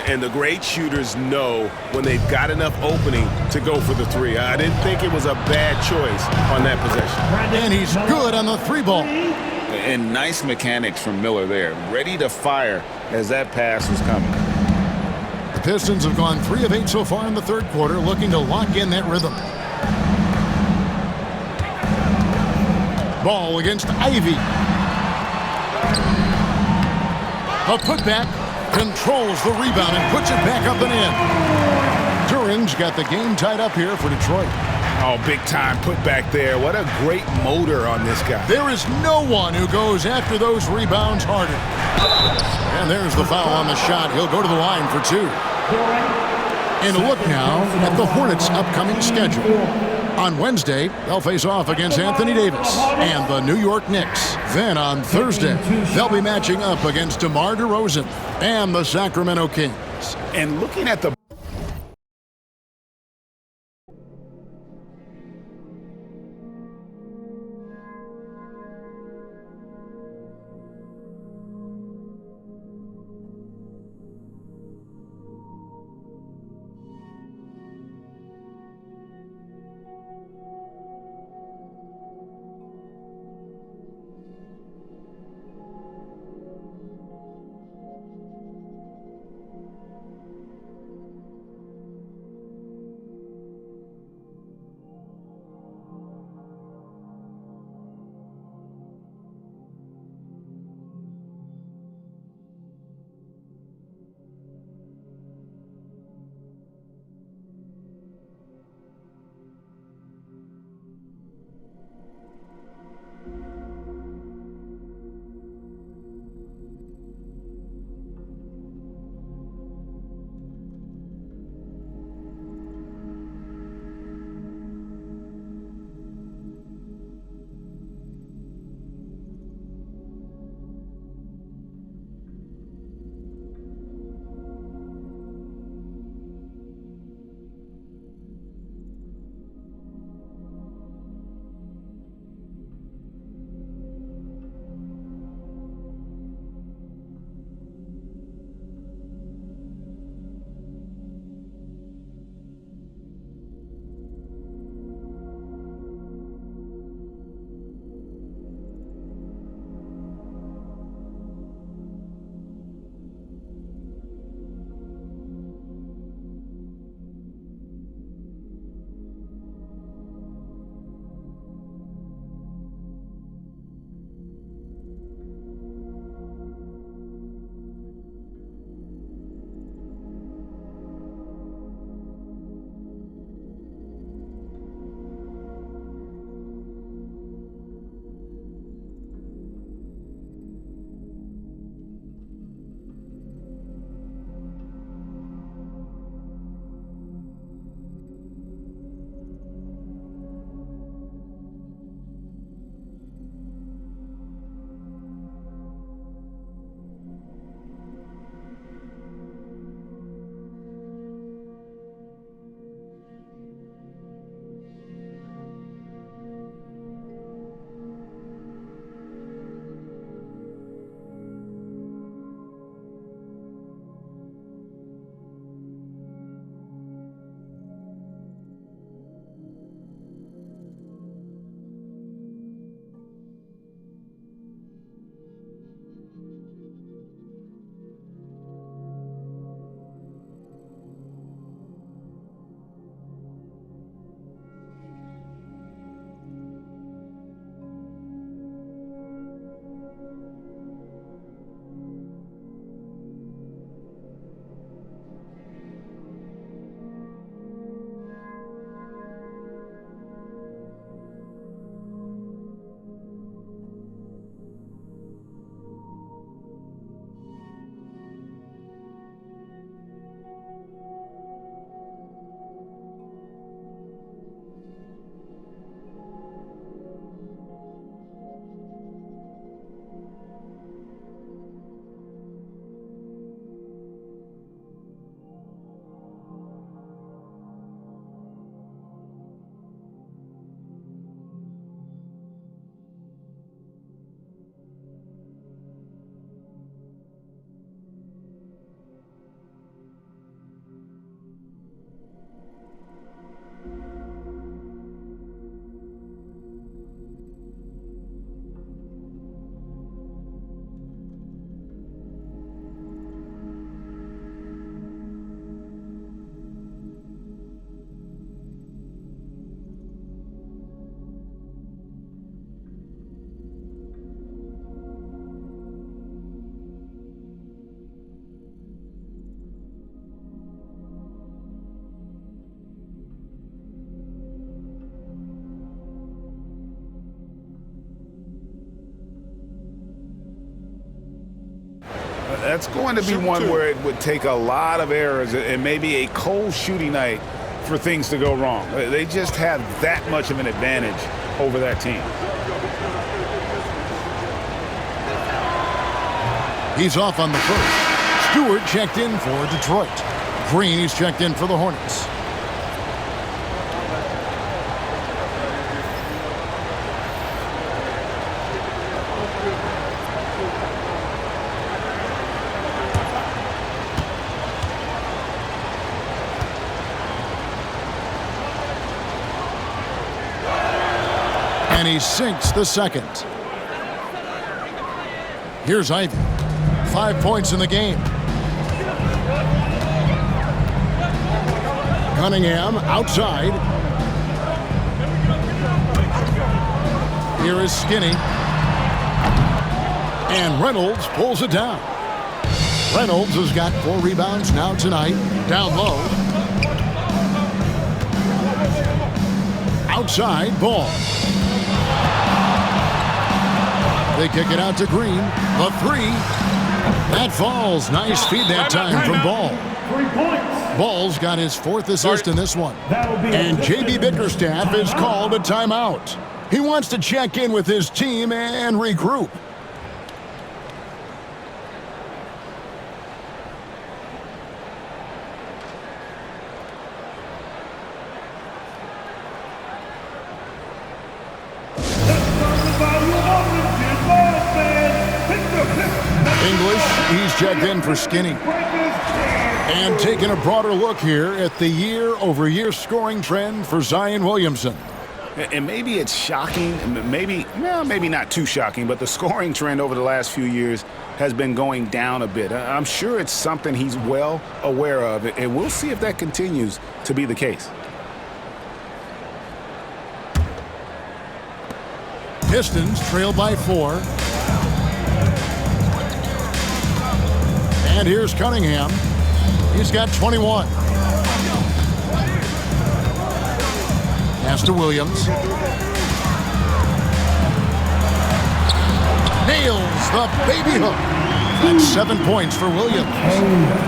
And the great shooters know when they've got enough opening to go for the 3. I didn't think it was a bad choice on that possession. And he's good on the 3 ball. And nice mechanics from Miller there. Ready to fire as that pass was coming. The Pistons have gone 3 of 8 so far in the third quarter, looking to lock in that rhythm. Ball against Ivy. A putback. Controls the rebound and puts it back up and in. Turing's got the game tied up here for Detroit. Oh, big time put back there. What a great motor on this guy. There is no one who goes after those rebounds harder. And there's the foul on the shot. He'll go to the line for 2. And a look now at the Hornets' upcoming schedule. On Wednesday, they'll face off against Anthony Davis and the New York Knicks. Then on Thursday, they'll be matching up against DeMar DeRozan and the Sacramento Kings. And looking at the That's going to be one where it would take a lot of errors and maybe a cold shooting night for things to go wrong. They just have that much of an advantage over that team. He's off on the first. Stewart checked in for Detroit. Green is checked in for the Hornets. And he sinks the second. Here's Ivy. 5 points in the game. Cunningham outside. Here is Skinny. And Reynolds pulls it down. Reynolds has got 4 rebounds now tonight. Down low. Outside, Ball. They kick it out to Green. The 3. That falls. Nice feed that time from Ball. 3 points. Ball's got his 4th assist in this one. And J.B. Bickerstaff has called a timeout. He wants to check in with his team and regroup. He's checked in for Skinny. And taking a broader look here at the year-over-year scoring trend for Zion Williamson. And maybe it's shocking, maybe not too shocking, but the scoring trend over the last few years has been going down a bit. I'm sure it's something he's well aware of, and we'll see if that continues to be the case. Pistons trail by 4. And here's Cunningham. He's got 21. Pass to Williams. Nails the baby hook. That's 7 points for Williams.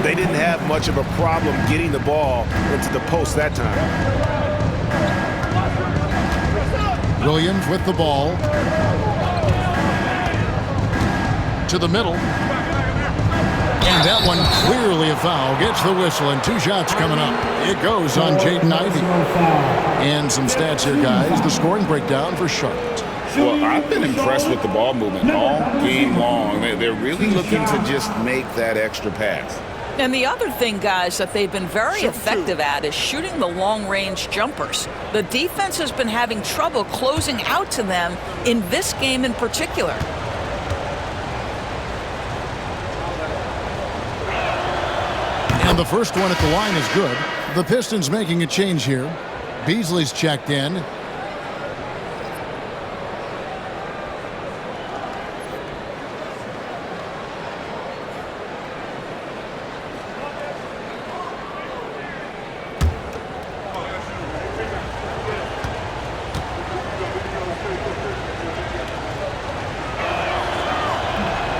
They didn't have much of a problem getting the ball into the post that time. Williams with the ball. To the middle. And that one clearly a foul. Gets the whistle and 2 shots coming up. It goes on Jaden Ivey. And some stats here, guys. The scoring breakdown for Charlotte. Well, I've been impressed with the ball movement all game long. They're really looking to just make that extra pass. And the other thing, guys, that they've been very effective at is shooting the long-range jumpers. The defense has been having trouble closing out to them in this game in particular. And the first one at the line is good. The Pistons making a change here. Beasley's checked in.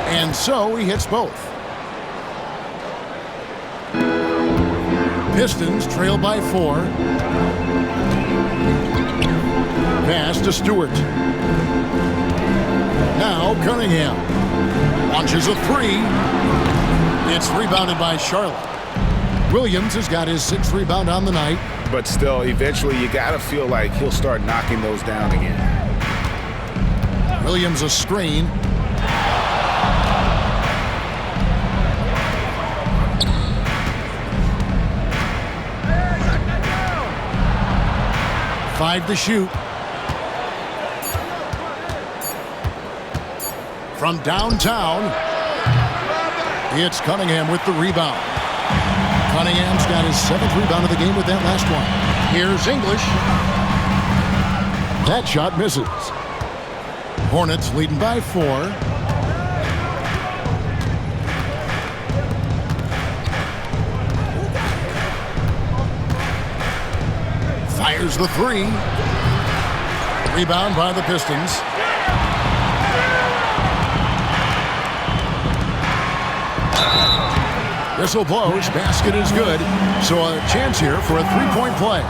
And so he hits both. Pistons trail by 4. Pass to Stewart. Now Cunningham. Launches a 3. It's rebounded by Charlotte. Williams has got his 6th rebound on the night. But still, eventually you got to feel like he'll start knocking those down again. Williams a screen. Five to shoot. From downtown, it's Cunningham with the rebound. Cunningham's got his 7th rebound of the game with that last one. Here's English. That shot misses. Hornets leading by 4. Fires the 3. Rebound by the Pistons. Whistle blows. Basket is good. So a chance here for a three-point play.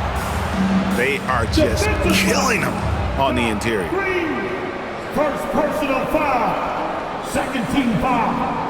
They are just killing them on the interior. First personal foul. Second team foul.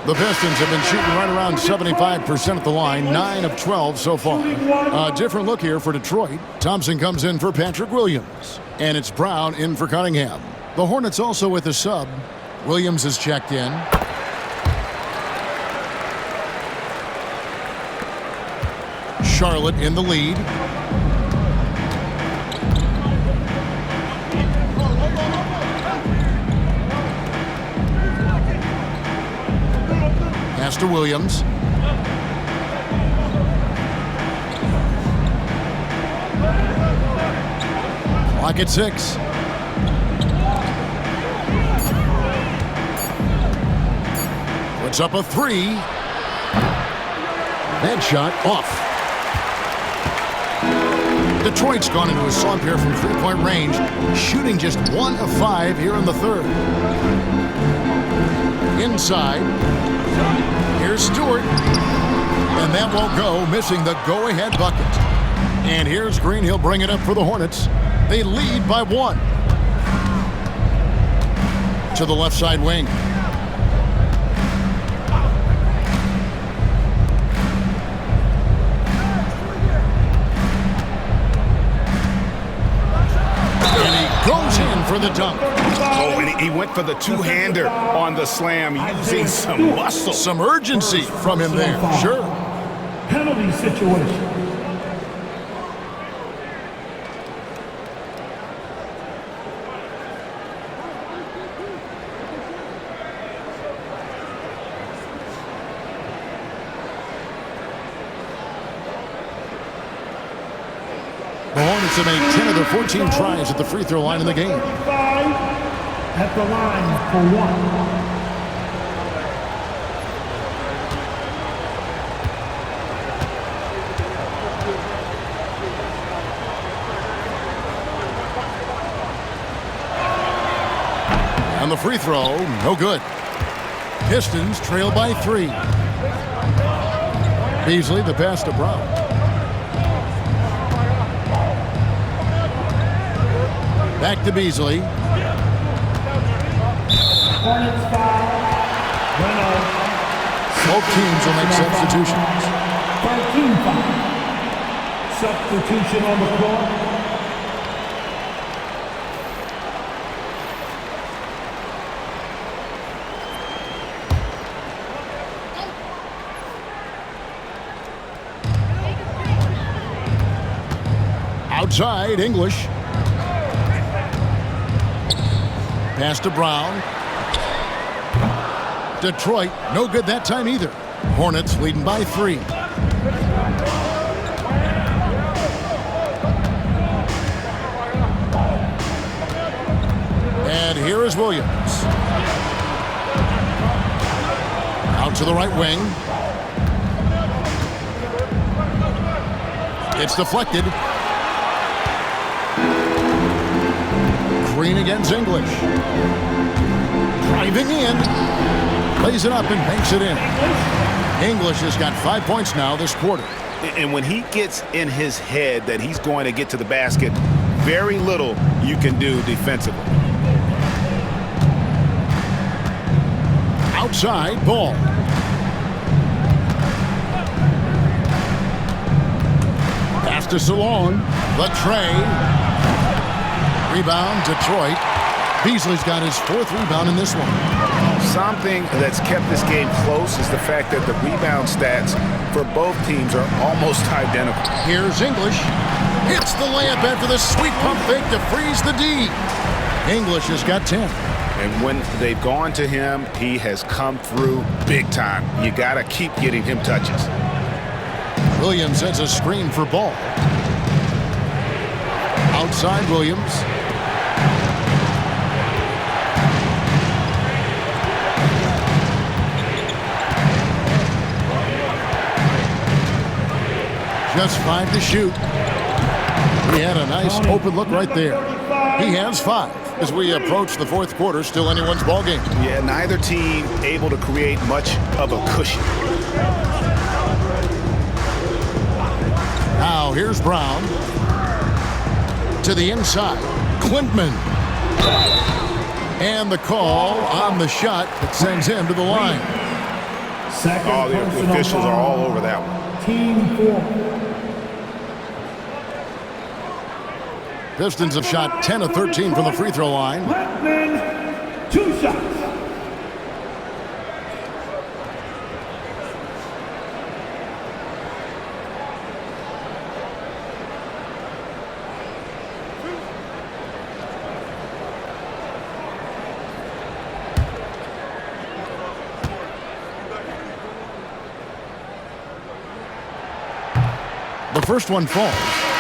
The Pistons have been shooting right around 75% at the line, 9 of 12 so far. A different look here for Detroit. Thompson comes in for Patrick Williams, and it's Brown in for Cunningham. The Hornets also with a sub. Williams is checked in. Charlotte in the lead. Pass to Williams. Clock at 6. Puts up a 3. That shot off. Detroit's gone into a slump here from three-point range, shooting just 1 of 5 here in the third. Inside. Here's Stewart. And that won't go, missing the go-ahead bucket. And here's Green. He'll bring it up for the Hornets. They lead by 1. To the left side wing. And he goes in for the dunk. Oh, and he went for the two-hander on the slam, using some muscle. Some urgency from him there. Sure. Penalty situation. The Hornets have made 10 of their 14 tries at the free throw line in the game. At the line for 1. And the free throw, no good. Pistons trail by 3. Beasley, the pass to Brown. Back to Beasley. Hornets foul. Reynolds. Both teams will make substitutions. 13 foul. Substitution on the floor. Outside, English. Pass to Brown. Detroit, no good that time either. Hornets leading by 3. And here is Williams. Out to the right wing. It's deflected. Green against English. Driving in. Lays it up and banks it in. English has got 5 points now this quarter. And when he gets in his head that he's going to get to the basket, very little you can do defensively. Outside, ball. Pass to Salon. The tray. Rebound, Detroit. Beasley's got his 4th rebound in this one. Something that's kept this game close is the fact that the rebound stats for both teams are almost identical. Here's English. Hits the layup after the sweet pump fake to freeze the D. English has got 10. And when they've gone to him, he has come through big time. You got to keep getting him touches. Williams sends a screen for Ball. Outside Williams. Just 5 to shoot. He had a nice open look right there. He has 5. As we approach the fourth quarter, still anyone's ball game. Yeah, neither team able to create much of a cushion. Now here's Brown. To the inside. Klintman. And the call on the shot that sends him to the line. Oh, the officials are all over that one. Team 4. Pistons have shot 10 of 13 from the free throw line. Klintman, 2 shots. The first one falls.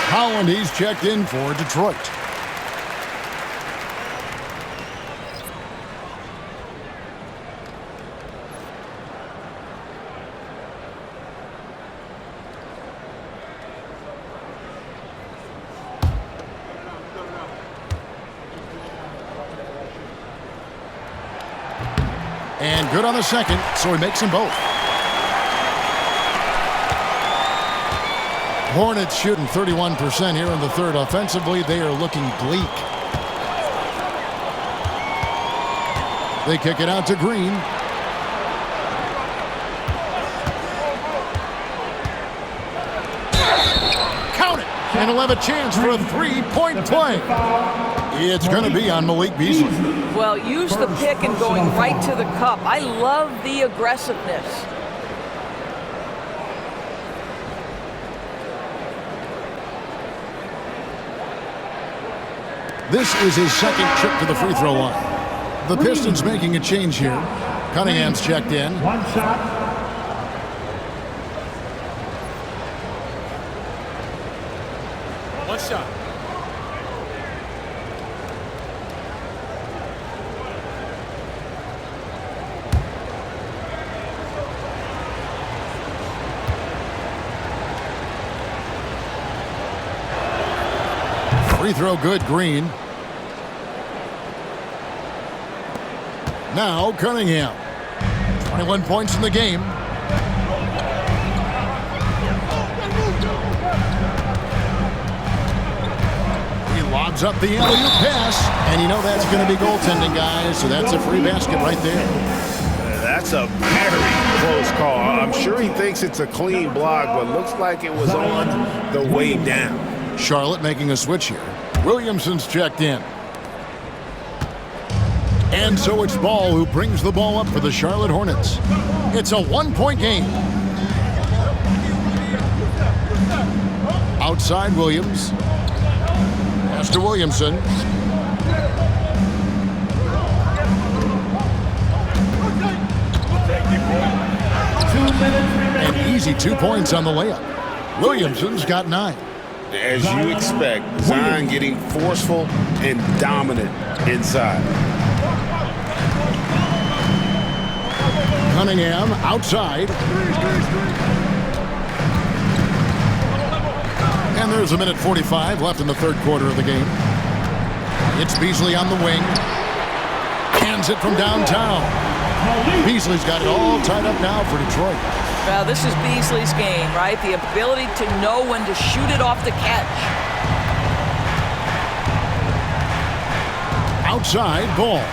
Holland, he's checked in for Detroit. And good on the second, so he makes them both. Hornets shooting 31% here in the third. Offensively, they are looking bleak. They kick it out to Green. Count it! And he'll have a chance for a three-point play. It's going to be on Malik Beasley. Well, use the pick and going right to the cup. I love the aggressiveness. This is his second trip to the free throw line. The Pistons making a change here. Cunningham's checked in. 1 shot. One shot. Free throw good, Green. Now Cunningham. 21 points in the game. He lobs up the alley-oop pass, and you know that's going to be goaltending, guys, so that's a free basket right there. That's a very close call. I'm sure he thinks it's a clean block, but looks like it was on the way down. Charlotte making a switch here. Williamson's checked in. And so it's Ball who brings the ball up for the Charlotte Hornets. It's a one-point game. Outside Williams. Pass to Williamson. An easy 2 points on the layup. Williamson's got 9. As you expect, Zion getting forceful and dominant inside. Cunningham outside. And there's a minute 45 left in the third quarter of the game. It's Beasley on the wing. Hands it from downtown. Beasley's got it all tied up now for Detroit. Well, this is Beasley's game, right? The ability to know when to shoot it off the catch. Outside, Ball.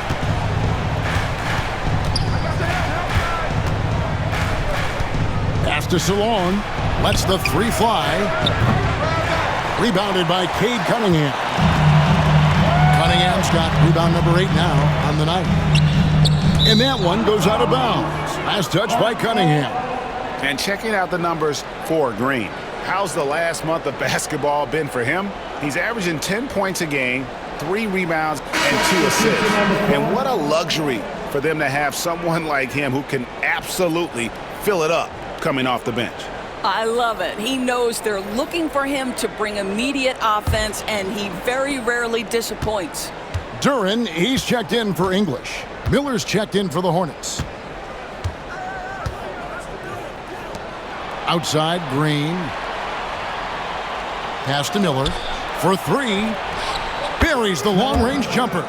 Pass to Salon. Lets the three fly. Rebounded by Cade Cunningham. Cunningham's got rebound number 8 now on the night. And that one goes out of bounds. Last touch by Cunningham. And checking out the numbers for Green. How's the last month of basketball been for him? He's averaging 10 points a game, 3 rebounds, and 2 assists. And what a luxury for them to have someone like him who can absolutely fill it up coming off the bench. I love it. He knows they're looking for him to bring immediate offense, and he very rarely disappoints. Duran, he's checked in for English. Miller's checked in for the Hornets. Outside, Green. Pass to Miller for three. Buries the long-range jumper.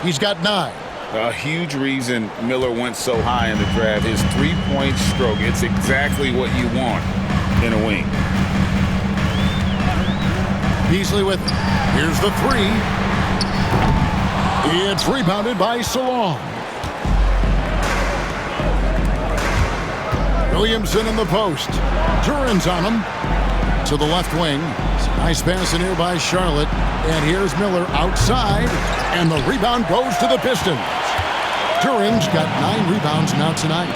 He's got 9. A huge reason Miller went so high in the draft, his three-point stroke. It's exactly what you want in a wing. Beasley with, here's the three. It's rebounded by Salong. Williamson in the post. Duran's on him. To the left wing. Nice pass in here by Charlotte. And here's Miller outside. And the rebound goes to the Pistons. Duran's got 9 rebounds now tonight.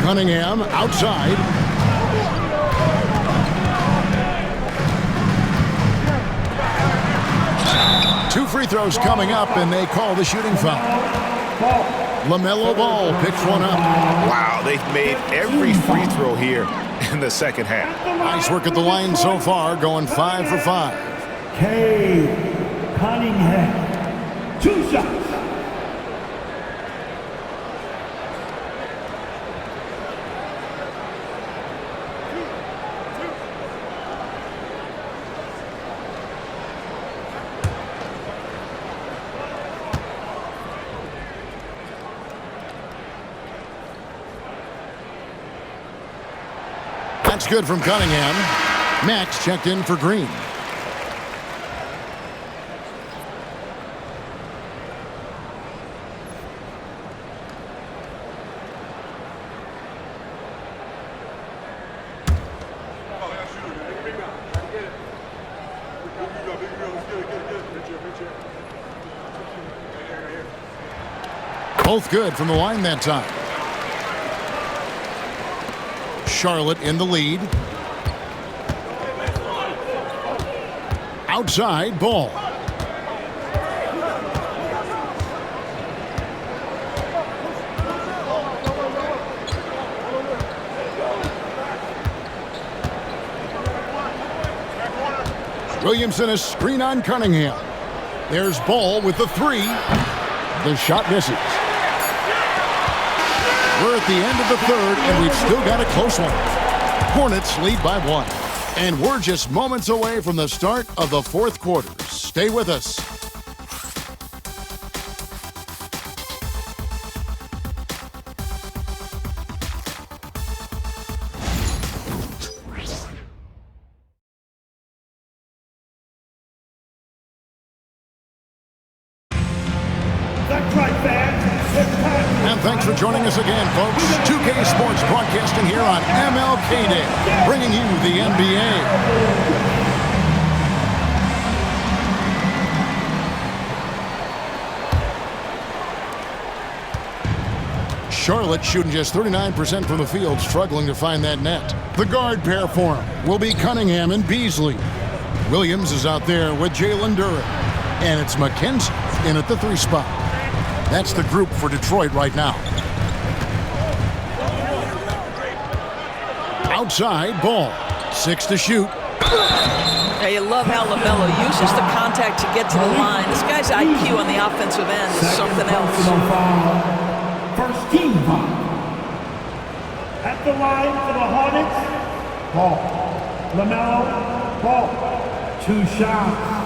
Cunningham outside. Two free throws coming up, and they call the shooting foul. LaMelo Ball picks one up. Wow, they've made every free throw here in the second half. Nice work at the line so far, going 5 for 5. Cunningham. 2 shots. That's good from Cunningham. Max checked in for Green. Both good from the line that time. Charlotte in the lead. Outside, Ball. Williamson a screen on Cunningham. There's Ball with the three. The shot misses. We're at the end of the third, and we've still got a close one. Hornets lead by 1. And we're just moments away from the start of the fourth quarter. Stay with us. That's right, fans. And thanks for joining us again, folks. 2K Sports broadcasting here on MLK Day, bringing you the NBA. Charlotte shooting just 39% from the field, struggling to find that net. The guard pair for him will be Cunningham and Beasley. Williams is out there with Jalen Duran. And it's McKenzie in at the 3 spot. That's the group for Detroit right now. Outside, Ball. 6 to shoot. Yeah, you love how LaMelo uses the contact to get to the line. This guy's IQ on the offensive end is something else. First team foul. At the line for the Hornets, Ball. LaMelo, Ball. 2 shots.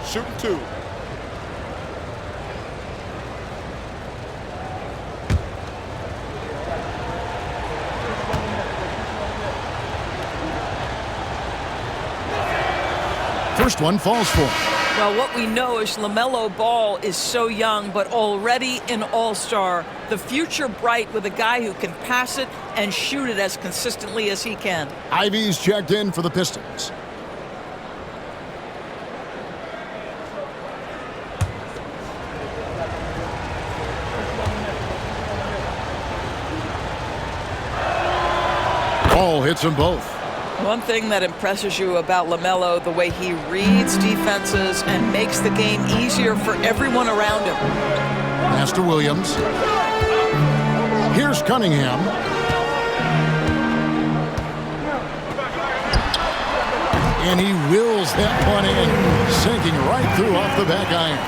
Shooting 2. First one falls for him. Well, what we know is LaMelo Ball is so young, but already an all-star. The future bright with a guy who can pass it and shoot it as consistently as he can. Ivy's checked in for the Pistons. Ball hits them both. One thing that impresses you about LaMelo, the way he reads defenses and makes the game easier for everyone around him. Pass to Williams. Here's Cunningham. And he wills that one in, sinking right through off the back iron.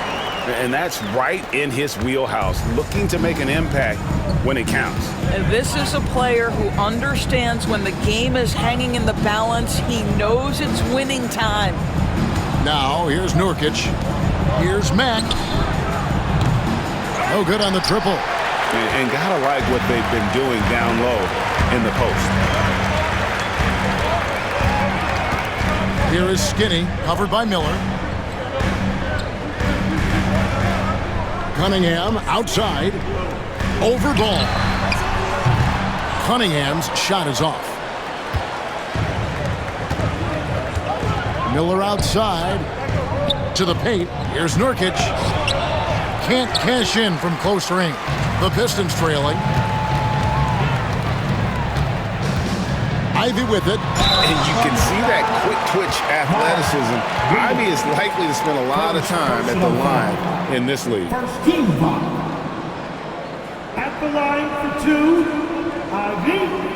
And that's right in his wheelhouse, looking to make an impact when it counts. And this is a player who understands when the game is hanging in the balance. He knows it's winning time. Now, here's Nurkic. Here's Mack. No good on the triple. And gotta like what they've been doing down low in the post. Here is Skinny, covered by Miller. Cunningham outside. Over ball. Cunningham's shot is off. Miller outside. To the paint. Here's Nurkic. Can't cash in from close range. The Pistons trailing. Ivy with it. And you can see that quick twitch athleticism. Ivy is likely to spend a lot of time at the line in this league. First team foul. At the line for 2, Ivy.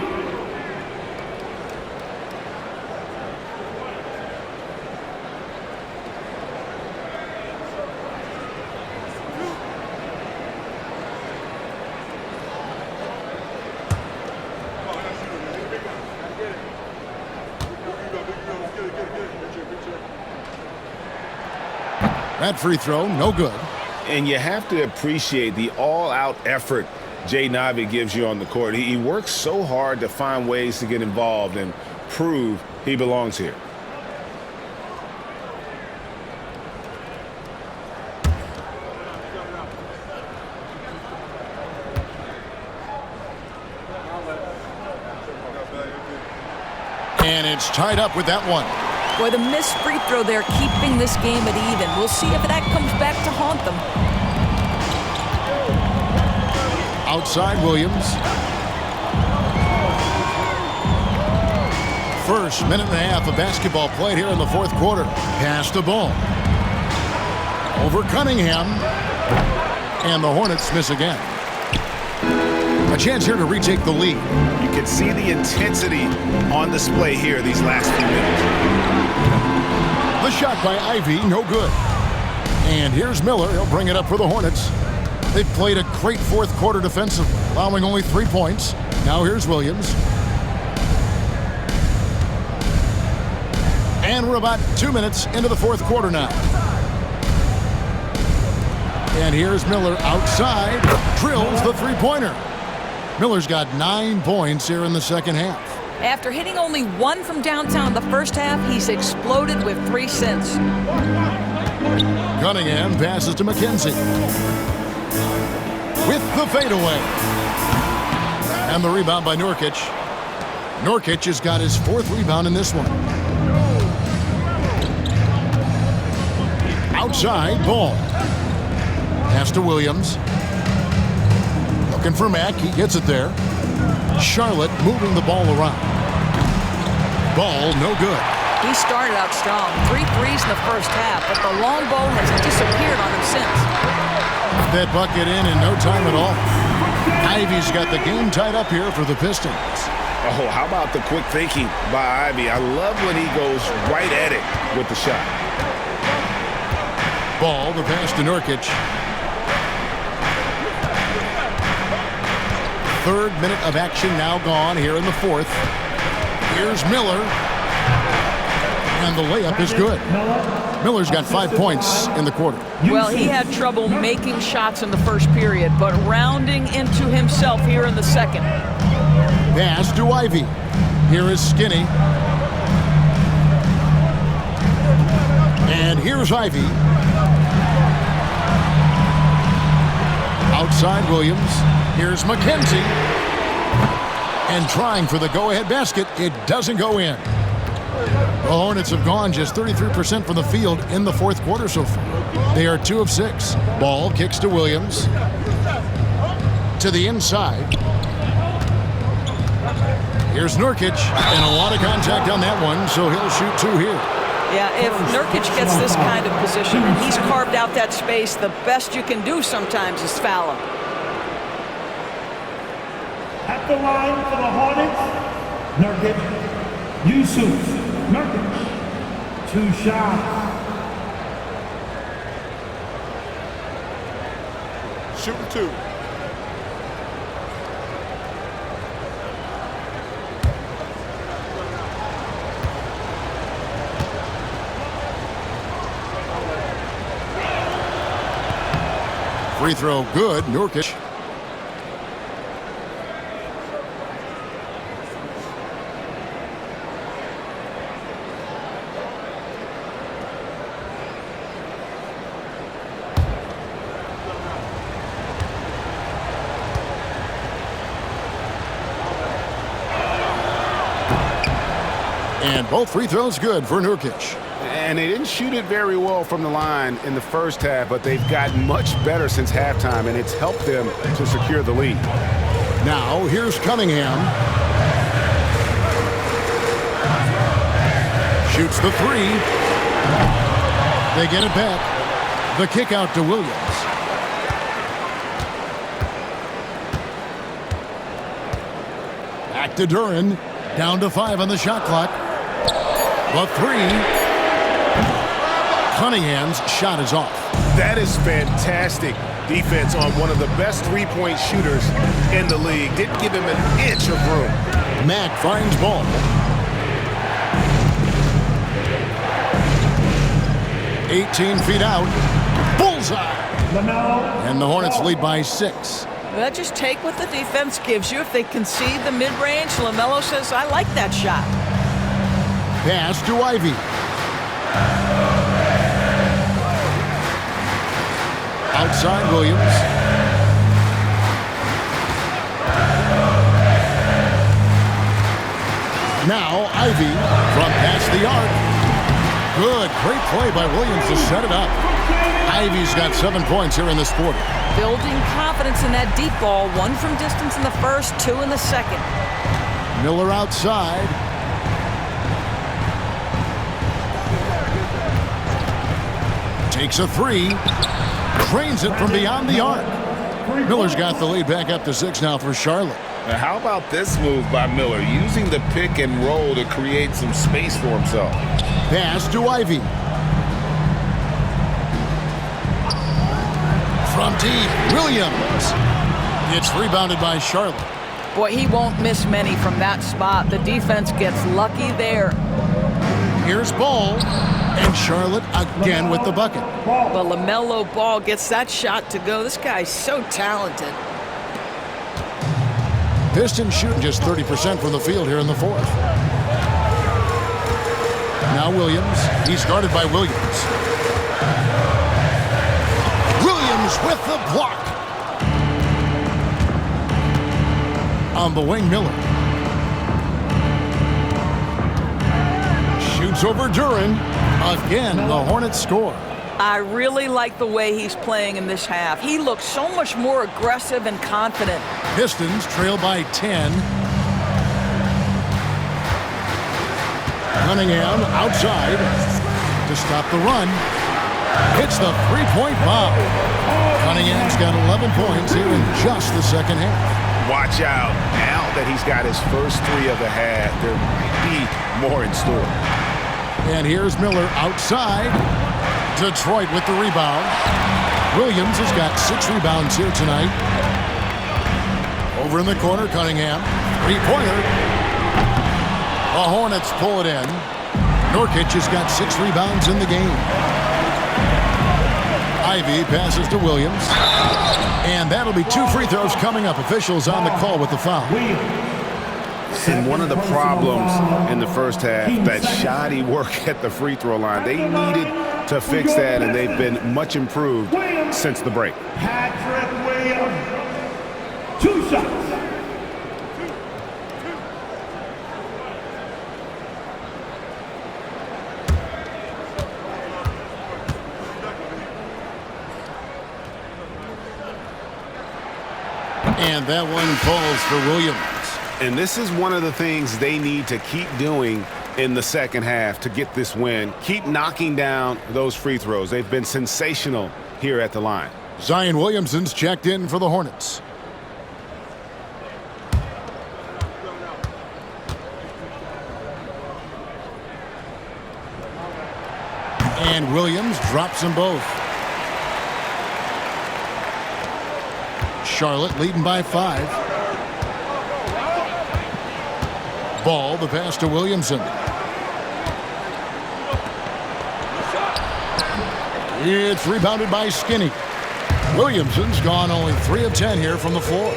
That free throw, no good. And you have to appreciate the all-out effort Jaden Ivey gives you on the court. He works so hard to find ways to get involved and prove he belongs here. And it's tied up with that one. Boy, the missed free throw there keeping this game at even. We'll see if that comes back to haunt them. Outside Williams. First minute and a half of basketball played here in the fourth quarter. Pass the ball. Over Cunningham. And the Hornets miss again. A chance here to retake the lead. You can see the intensity on display here these last few minutes. The shot by Ivy, no good. And here's Miller. He'll bring it up for the Hornets. They've played a great fourth quarter defensively, allowing only 3 points. Now here's Williams. And we're about 2 minutes into the fourth quarter now. And here's Miller outside. Drills the three-pointer. Miller's got 9 points here in the second half. After hitting only 1 from downtown the first half, he's exploded with 3 since. Cunningham passes to McKenzie. With the fadeaway. And the rebound by Nurkic. Nurkic has got his 4th rebound in this one. Outside, ball. Pass to Williams. Looking for Mack. He gets it there. Charlotte moving the ball around. Ball, no good. He started out strong. 3 threes in the first half, but the long ball has disappeared on him since. That bucket in no time at all. Ivy's got the game tied up here for the Pistons. Oh, how about the quick thinking by Ivy? I love when he goes right at it with the shot. Ball, the pass to Nurkic. 3rd minute of action now gone here in the 4th. Here's Miller. And the layup is good. Miller's got 5 points in the quarter. Well, he had trouble making shots in the first period, but rounding into himself here in the second. Pass to Ivy. Here is Skinny. And here's Ivy. Outside Williams. Here's McKenzie. And trying for the go-ahead basket. It doesn't go in. The Hornets have gone just 33% from the field in the fourth quarter so far. They are 2 of 6. Ball kicks to Williams. To the inside. Here's Nurkic. And a lot of contact on that one, so he'll shoot 2 here. Yeah, if Nurkic gets this kind of position and he's carved out that space, the best you can do sometimes is foul him. At the line for the Hornets, Nurkic, Yusuf, Nurkic, 2 shots. shooting 2. Free throw good, Nurkic. And both free throws good for Nurkic. And they didn't shoot it very well from the line in the first half, but they've gotten much better since halftime, and it's helped them to secure the lead. Now, here's Cunningham. Shoots the 3. They get it back. The kick out to Williams. Back to Duran. Down to 5 on the shot clock. The 3. Cunningham's shot is off. That is fantastic defense on one of the best three-point shooters in the league. Didn't give him an inch of room. Mack finds ball. $18 feet out. Bullseye. And the Hornets lead by 6. Well, just take what the defense gives you. If they concede the mid-range, LaMelo says, I like that shot. Pass to Ivy. Outside Williams. Now Ivy from past the arc. Good, great play by Williams to set it up. Ivy's got 7 points here in this quarter. Building confidence in that deep ball. 1 from distance in the first, 2 in the second. Miller outside. Takes a 3. Drains it from beyond the arc. Miller's got the lead back up to 6 now for Charlotte. Now, how about this move by Miller, using the pick and roll to create some space for himself? Pass to Ivy. From deep, Williams. It's rebounded by Charlotte. Boy, he won't miss many from that spot. The defense gets lucky there. Here's Ball. And Charlotte again with the bucket. Well, LaMelo Ball gets that shot to go. This guy's so talented. Pistons shooting just 30% from the field here in the 4th. Now Williams. He's guarded by Williams. Williams with the block. On the wing, Miller. Shoots over Duran. Again, the Hornets score. I really like the way he's playing in this half. He looks so much more aggressive and confident. Pistons trail by 10. Cunningham outside to stop the run. Hits the three-point bomb. Cunningham's got 11 points here in just the second half. Watch out. Now that he's got his first 3 of the half, there might be more in store. And here's Miller outside. Detroit with the rebound. Williams has got 6 rebounds here tonight. Over in the corner, Cunningham. Three-pointer. The Hornets pull it in. Nurkic has got 6 rebounds in the game. Ivy passes to Williams. And that'll be 2 free throws coming up. Officials on the call with the foul. And one of the problems in the first half, that shoddy work at the free throw line. They needed to fix that, and they've been much improved since the break. Patrick Williams, 2 shots. And that one falls for Williams. And this is one of the things they need to keep doing in the second half to get this win. Keep knocking down those free throws. They've been sensational here at the line. Zion Williamson's checked in for the Hornets. And Williams drops them both. Charlotte leading by 5. Ball, the pass to Williamson. It's rebounded by Skinny. Williamson's gone only 3 of 10 here from the floor.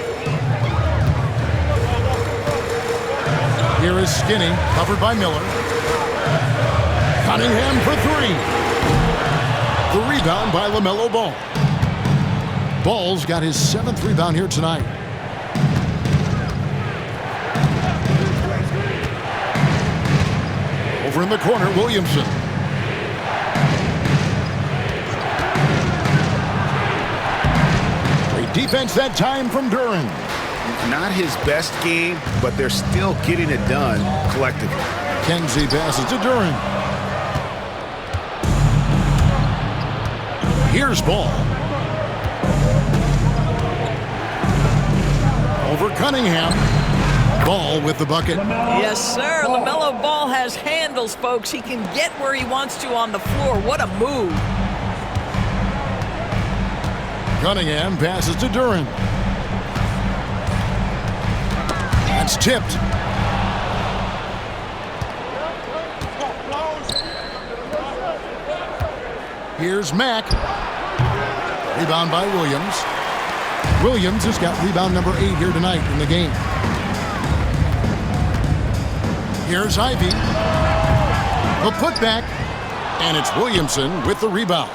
Here is Skinny, covered by Miller. Cunningham for 3. The rebound by LaMelo Ball. Ball's got his 7th rebound here tonight. Over in the corner, Williamson. Great defense that time from Duren. Not his best game, but they're still getting it done collectively. Kenzie passes to Duren. Here's Ball. Over Cunningham. Ball with the bucket. Yes, sir. LaMelo Ball has handles, folks. He can get where he wants to on the floor. What a move. Cunningham passes to Duren. That's tipped. Here's Mack. Rebound by Williams. Williams has got rebound number 8 here tonight in the game. Here's Ivy. The putback. And it's Williamson with the rebound.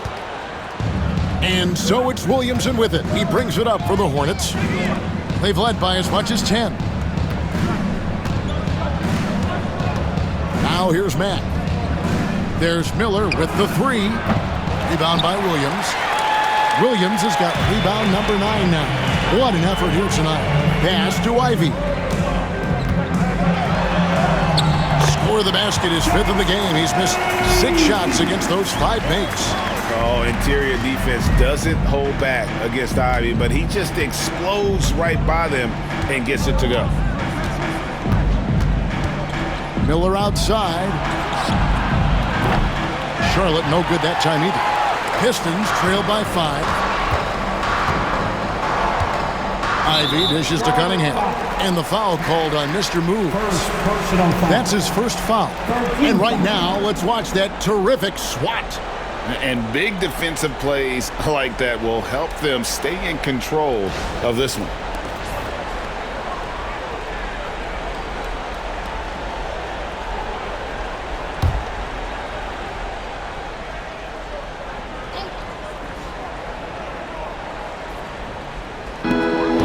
And so it's Williamson with it. He brings it up for the Hornets. They've led by as much as 10. Now here's Mack. There's Miller with the 3. Rebound by Williams. Williams has got rebound number 9 now. What an effort here tonight. Pass to Ivy. Score of the basket is 5th in the game. He's missed 6 shots against those 5 mates. Oh, interior defense doesn't hold back against Ivy, but he just explodes right by them and gets it to go. Miller outside. Charlotte no good that time either. Pistons trail by 5. Ivy dishes to Cunningham. And the foul called on Mr. Moves. That's his first foul. And right now, let's watch that terrific swat. And big defensive plays like that will help them stay in control of this one.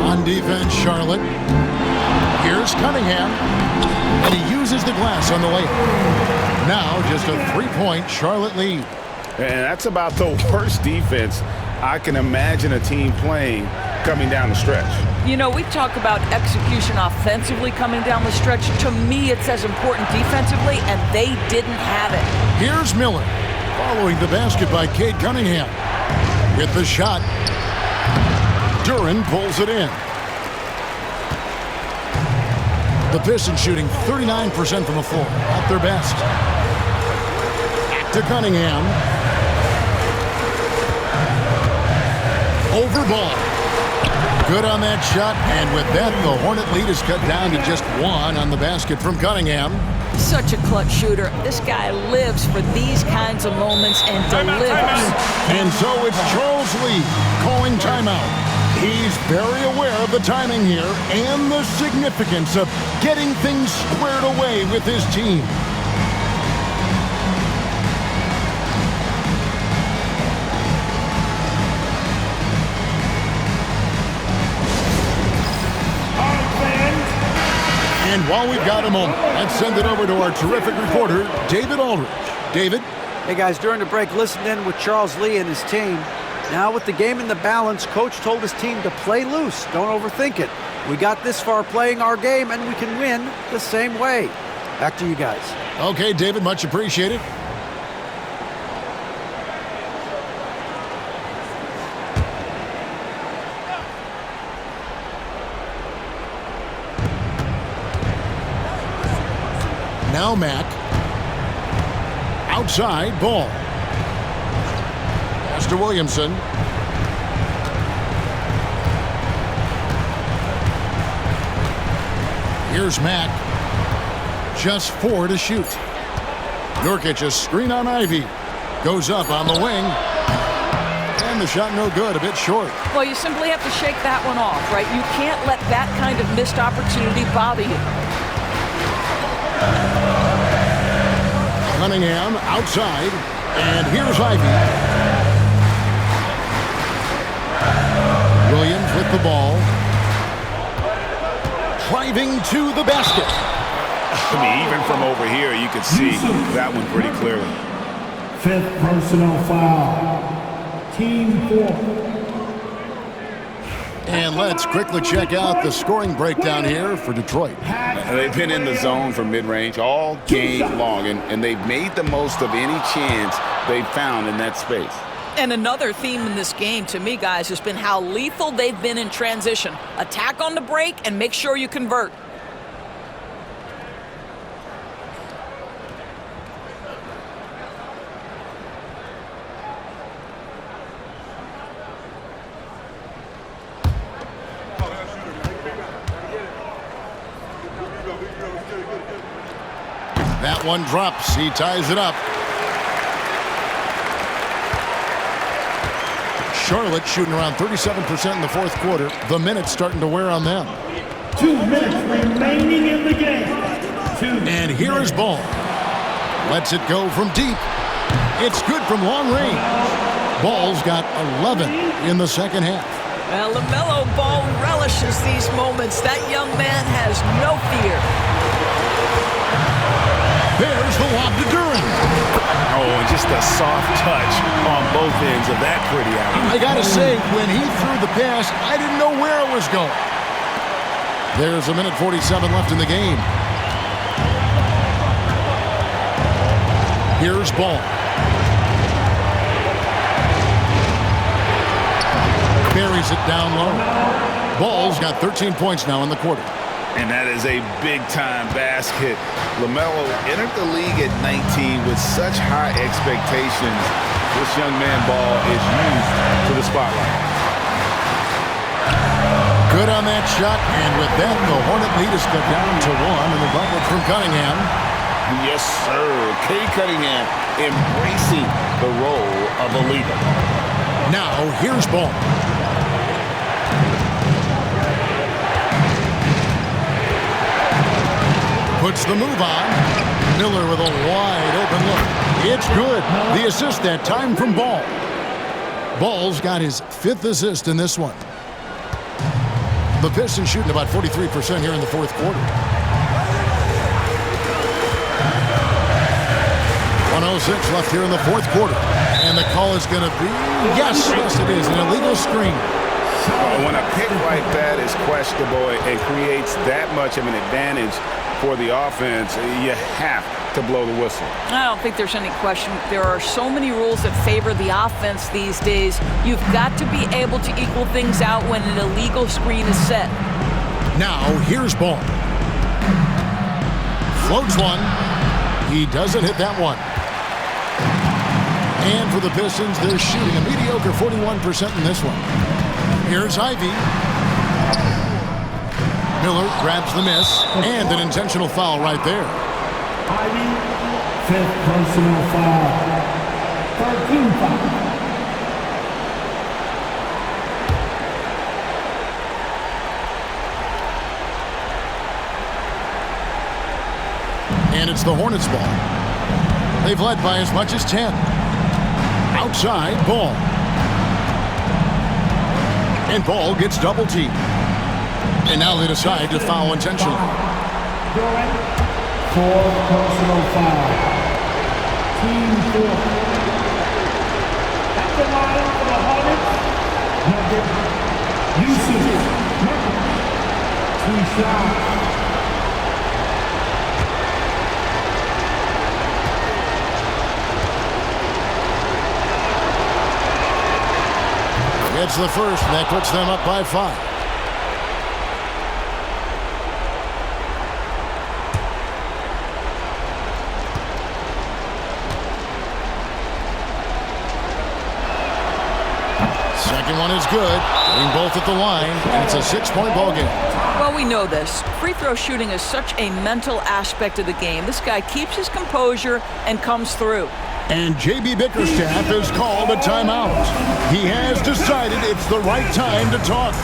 On defense, Charlotte. Here's Cunningham. And he uses the glass on the layup. Now just a 3-point Charlotte lead. And that's about the worst defense I can imagine a team playing coming down the stretch. You know, we talk about execution offensively coming down the stretch. To me, it's as important defensively, and they didn't have it. Here's Miller, following the basket by Cade Cunningham. With the shot, Duren pulls it in. The Pistons shooting 39% from the floor, at their best. Back to Cunningham. Over Ball. Good on that shot, and with that, the Hornet lead is cut down to just 1 on the basket from Cunningham. Such a clutch shooter. This guy lives for these kinds of moments and delivers. And so it's Charles Lee calling timeout. He's very aware of the timing here and the significance of getting things squared away with his team. And while we've got a moment, let's send it over to our terrific reporter, David Aldridge. David? Hey, guys, during the break, listened in with Charles Lee and his team. Now, with the game in the balance, Coach told his team to play loose. Don't overthink it. We got this far playing our game, and we can win the same way. Back to you guys. Okay, David, much appreciated. Now Mack. Outside, Ball. Pass to Williamson. Here's Mack. Just 4 to shoot. Nurkic, a screen on Ivy. Goes up on the wing. And the shot no good, a bit short. Well, you simply have to shake that one off, right? You can't let that kind of missed opportunity bother you. Cunningham outside. And here's Ivy. Williams with the ball. Driving to the basket. I mean, even from over here, you can see that one pretty clearly. 5th personal foul. Team 4. And let's quickly check out the scoring breakdown here for Detroit. They've been in the zone from mid-range all game long, and they've made the most of any chance they've found in that space. And another theme in this game, to me, guys, has been how lethal they've been in transition. Attack on the break and make sure you convert. That one drops. He ties it up. Charlotte shooting around 37% in the fourth quarter. The minutes starting to wear on them. 2 minutes remaining in the game. And here is Ball. Lets it go from deep. It's good from long range. Ball's got 11 in the second half. Well, LaMelo Ball relishes these moments. That young man has no fear. There's the lob to Duran. Oh, just a soft touch on both ends of that pretty alley. I gotta say, when he threw the pass, I didn't know where it was going. There's 1:47 left in the game. Here's Ball. Buries it down low. Ball's got 13 points now in the quarter. And that is a big-time basket. LaMelo entered the league at 19 with such high expectations. This young man Ball is used to the spotlight. Good on that shot, and with that, the Hornet lead is cut down to 1, and the bucket from Cunningham. Yes, sir. Kay Cunningham embracing the role of a leader. Now, here's Ball. Puts the move on. Miller with a wide open look. It's good. The assist that time from Ball. Ball's got his 5th assist in this one. The Pistons shooting about 43% here in the fourth quarter. 1:06 left here in the fourth quarter. And the call is going to be, yes it is, an illegal screen. When a pick like that is questionable and creates that much of an advantage for the offense, you have to blow the whistle. I don't think there's any question. There are so many rules that favor the offense these days. You've got to be able to equal things out when an illegal screen is set. Now, here's Ball. Floats one. He doesn't hit that one. And for the Pistons, they're shooting a mediocre 41% in this one. Here's Ivy. Miller grabs the miss, and an intentional foul right there. Ivy, 5th personal foul. 13 foul. And it's the Hornets' ball. They've led by as much as 10. Outside, Ball. And Ball gets double teamed. And now they decide to foul intentionally. 4th personal foul. Team 4. At the line for the Hornets, usage. 2 shots. It's the first, and that puts them up by 5. Second one is good. Hitting both at the line, and it's a 6-point ball game. Well, we know this. Free throw shooting is such a mental aspect of the game. This guy keeps his composure and comes through. And J.B. Bickerstaff has called a timeout. He has decided it's the right time to talk.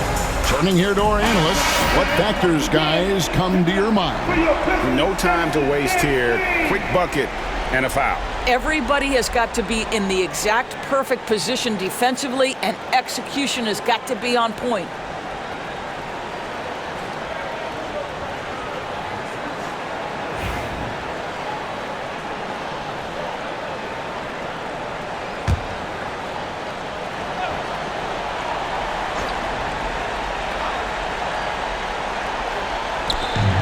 Turning here to our analysts, what factors, guys, come to your mind? No time to waste here. Quick bucket and a foul. Everybody has got to be in the exact perfect position defensively, and execution has got to be on point.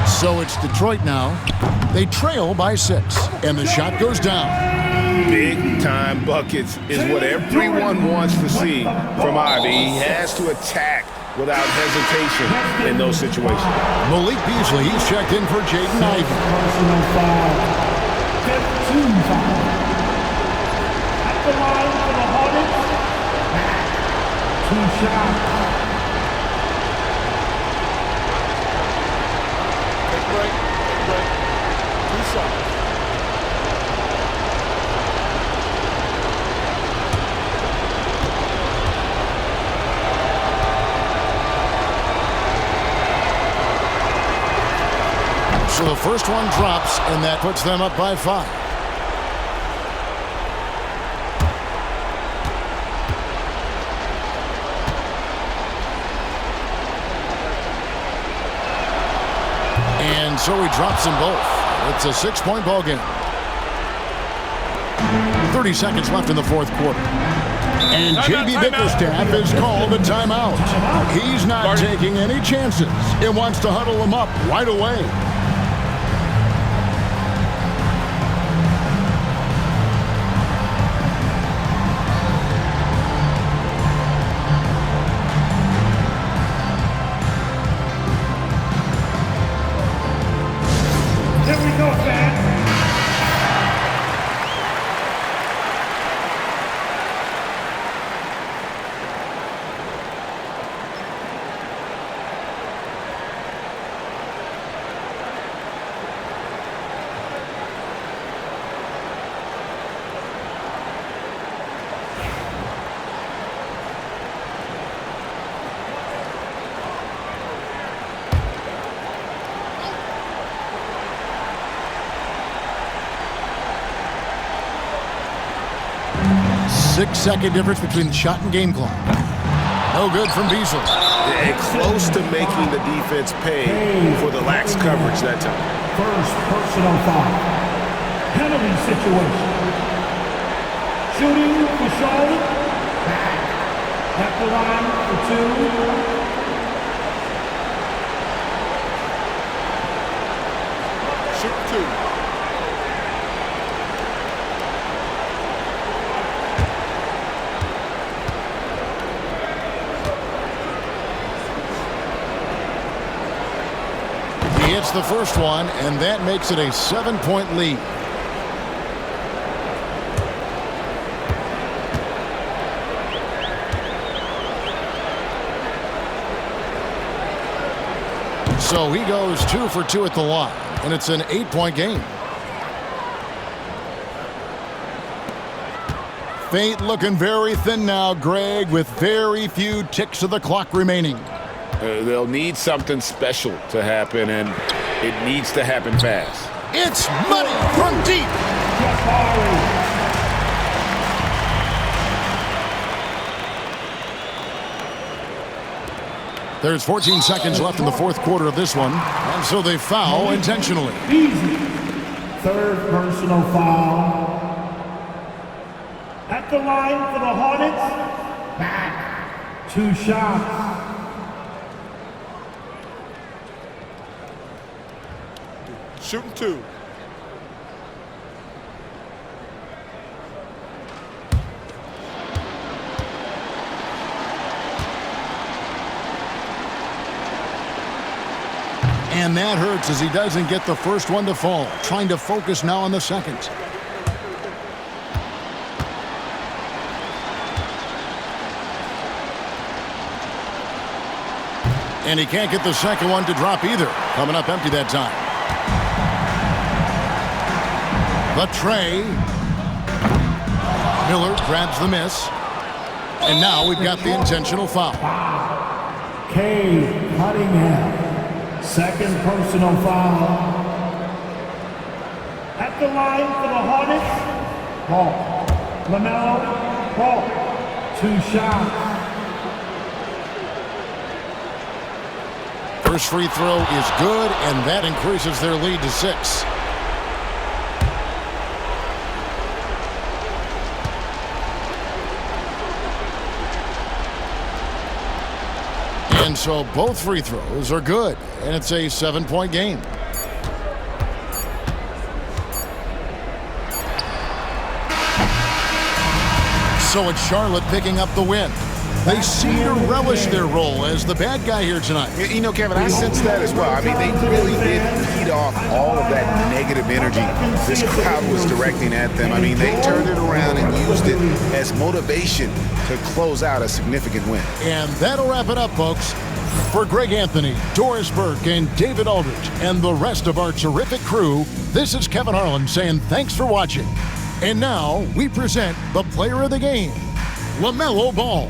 So it's Detroit now. They trail by 6, and the shot goes down. Big-time buckets is what everyone wants to see from Ivy. He has to attack without hesitation in those situations. Malik Beasley, he's checked in for Jaden Ivey. Personal foul. 15 foul. At the line for the Hornets. 2 shots. So the first one drops, and that puts them up by 5. And so he drops them both. It's a 6-point ball game. 30 seconds left in the fourth quarter. And J.B. Bickerstaff has called a timeout. He's not taking any chances. It wants to huddle them up right away. Here we go, fans. Six-second difference between the shot and game clock. No good from Beasley. And close to making the defense pay for the lax coverage that time. First personal foul. Penalty situation. Shooting for Charlotte. At the line for 2. Shoot 2. He hits the first one, and that makes it a 7-point lead. So he goes 2 for 2 at the line, and it's an 8-point game. Fate looking very thin now, Greg, with very few ticks of the clock remaining. They'll need something special to happen, and it needs to happen fast. It's money from deep. There's 14 seconds left in the fourth quarter of this one, and so they foul intentionally. Easy. Third personal foul. At the line for the Hornets. Back. 2 shots. Shooting 2. And that hurts as he doesn't get the first one to fall. Trying to focus now on the second. And he can't get the second one to drop either. Coming up empty that time. The tray. Miller grabs the miss. And now we've got the intentional foul. Cade Cunningham, second personal foul. At the line for the Hornets, Ball. LaMelo Ball. 2 shots. First free throw is good, and that increases their lead to 6. And so both free throws are good, and it's a 7-point game. So it's Charlotte picking up the win. They seem to relish their role as the bad guy here tonight. You know, Kevin, I sense that as well. I mean, they really did feed off all of that negative energy this crowd was directing at them. I mean, they turned it around and used it as motivation to close out a significant win. And that'll wrap it up, folks. For Greg Anthony, Doris Burke, and David Aldridge, and the rest of our terrific crew, this is Kevin Harlan saying thanks for watching. And now we present the player of the game, LaMelo Ball.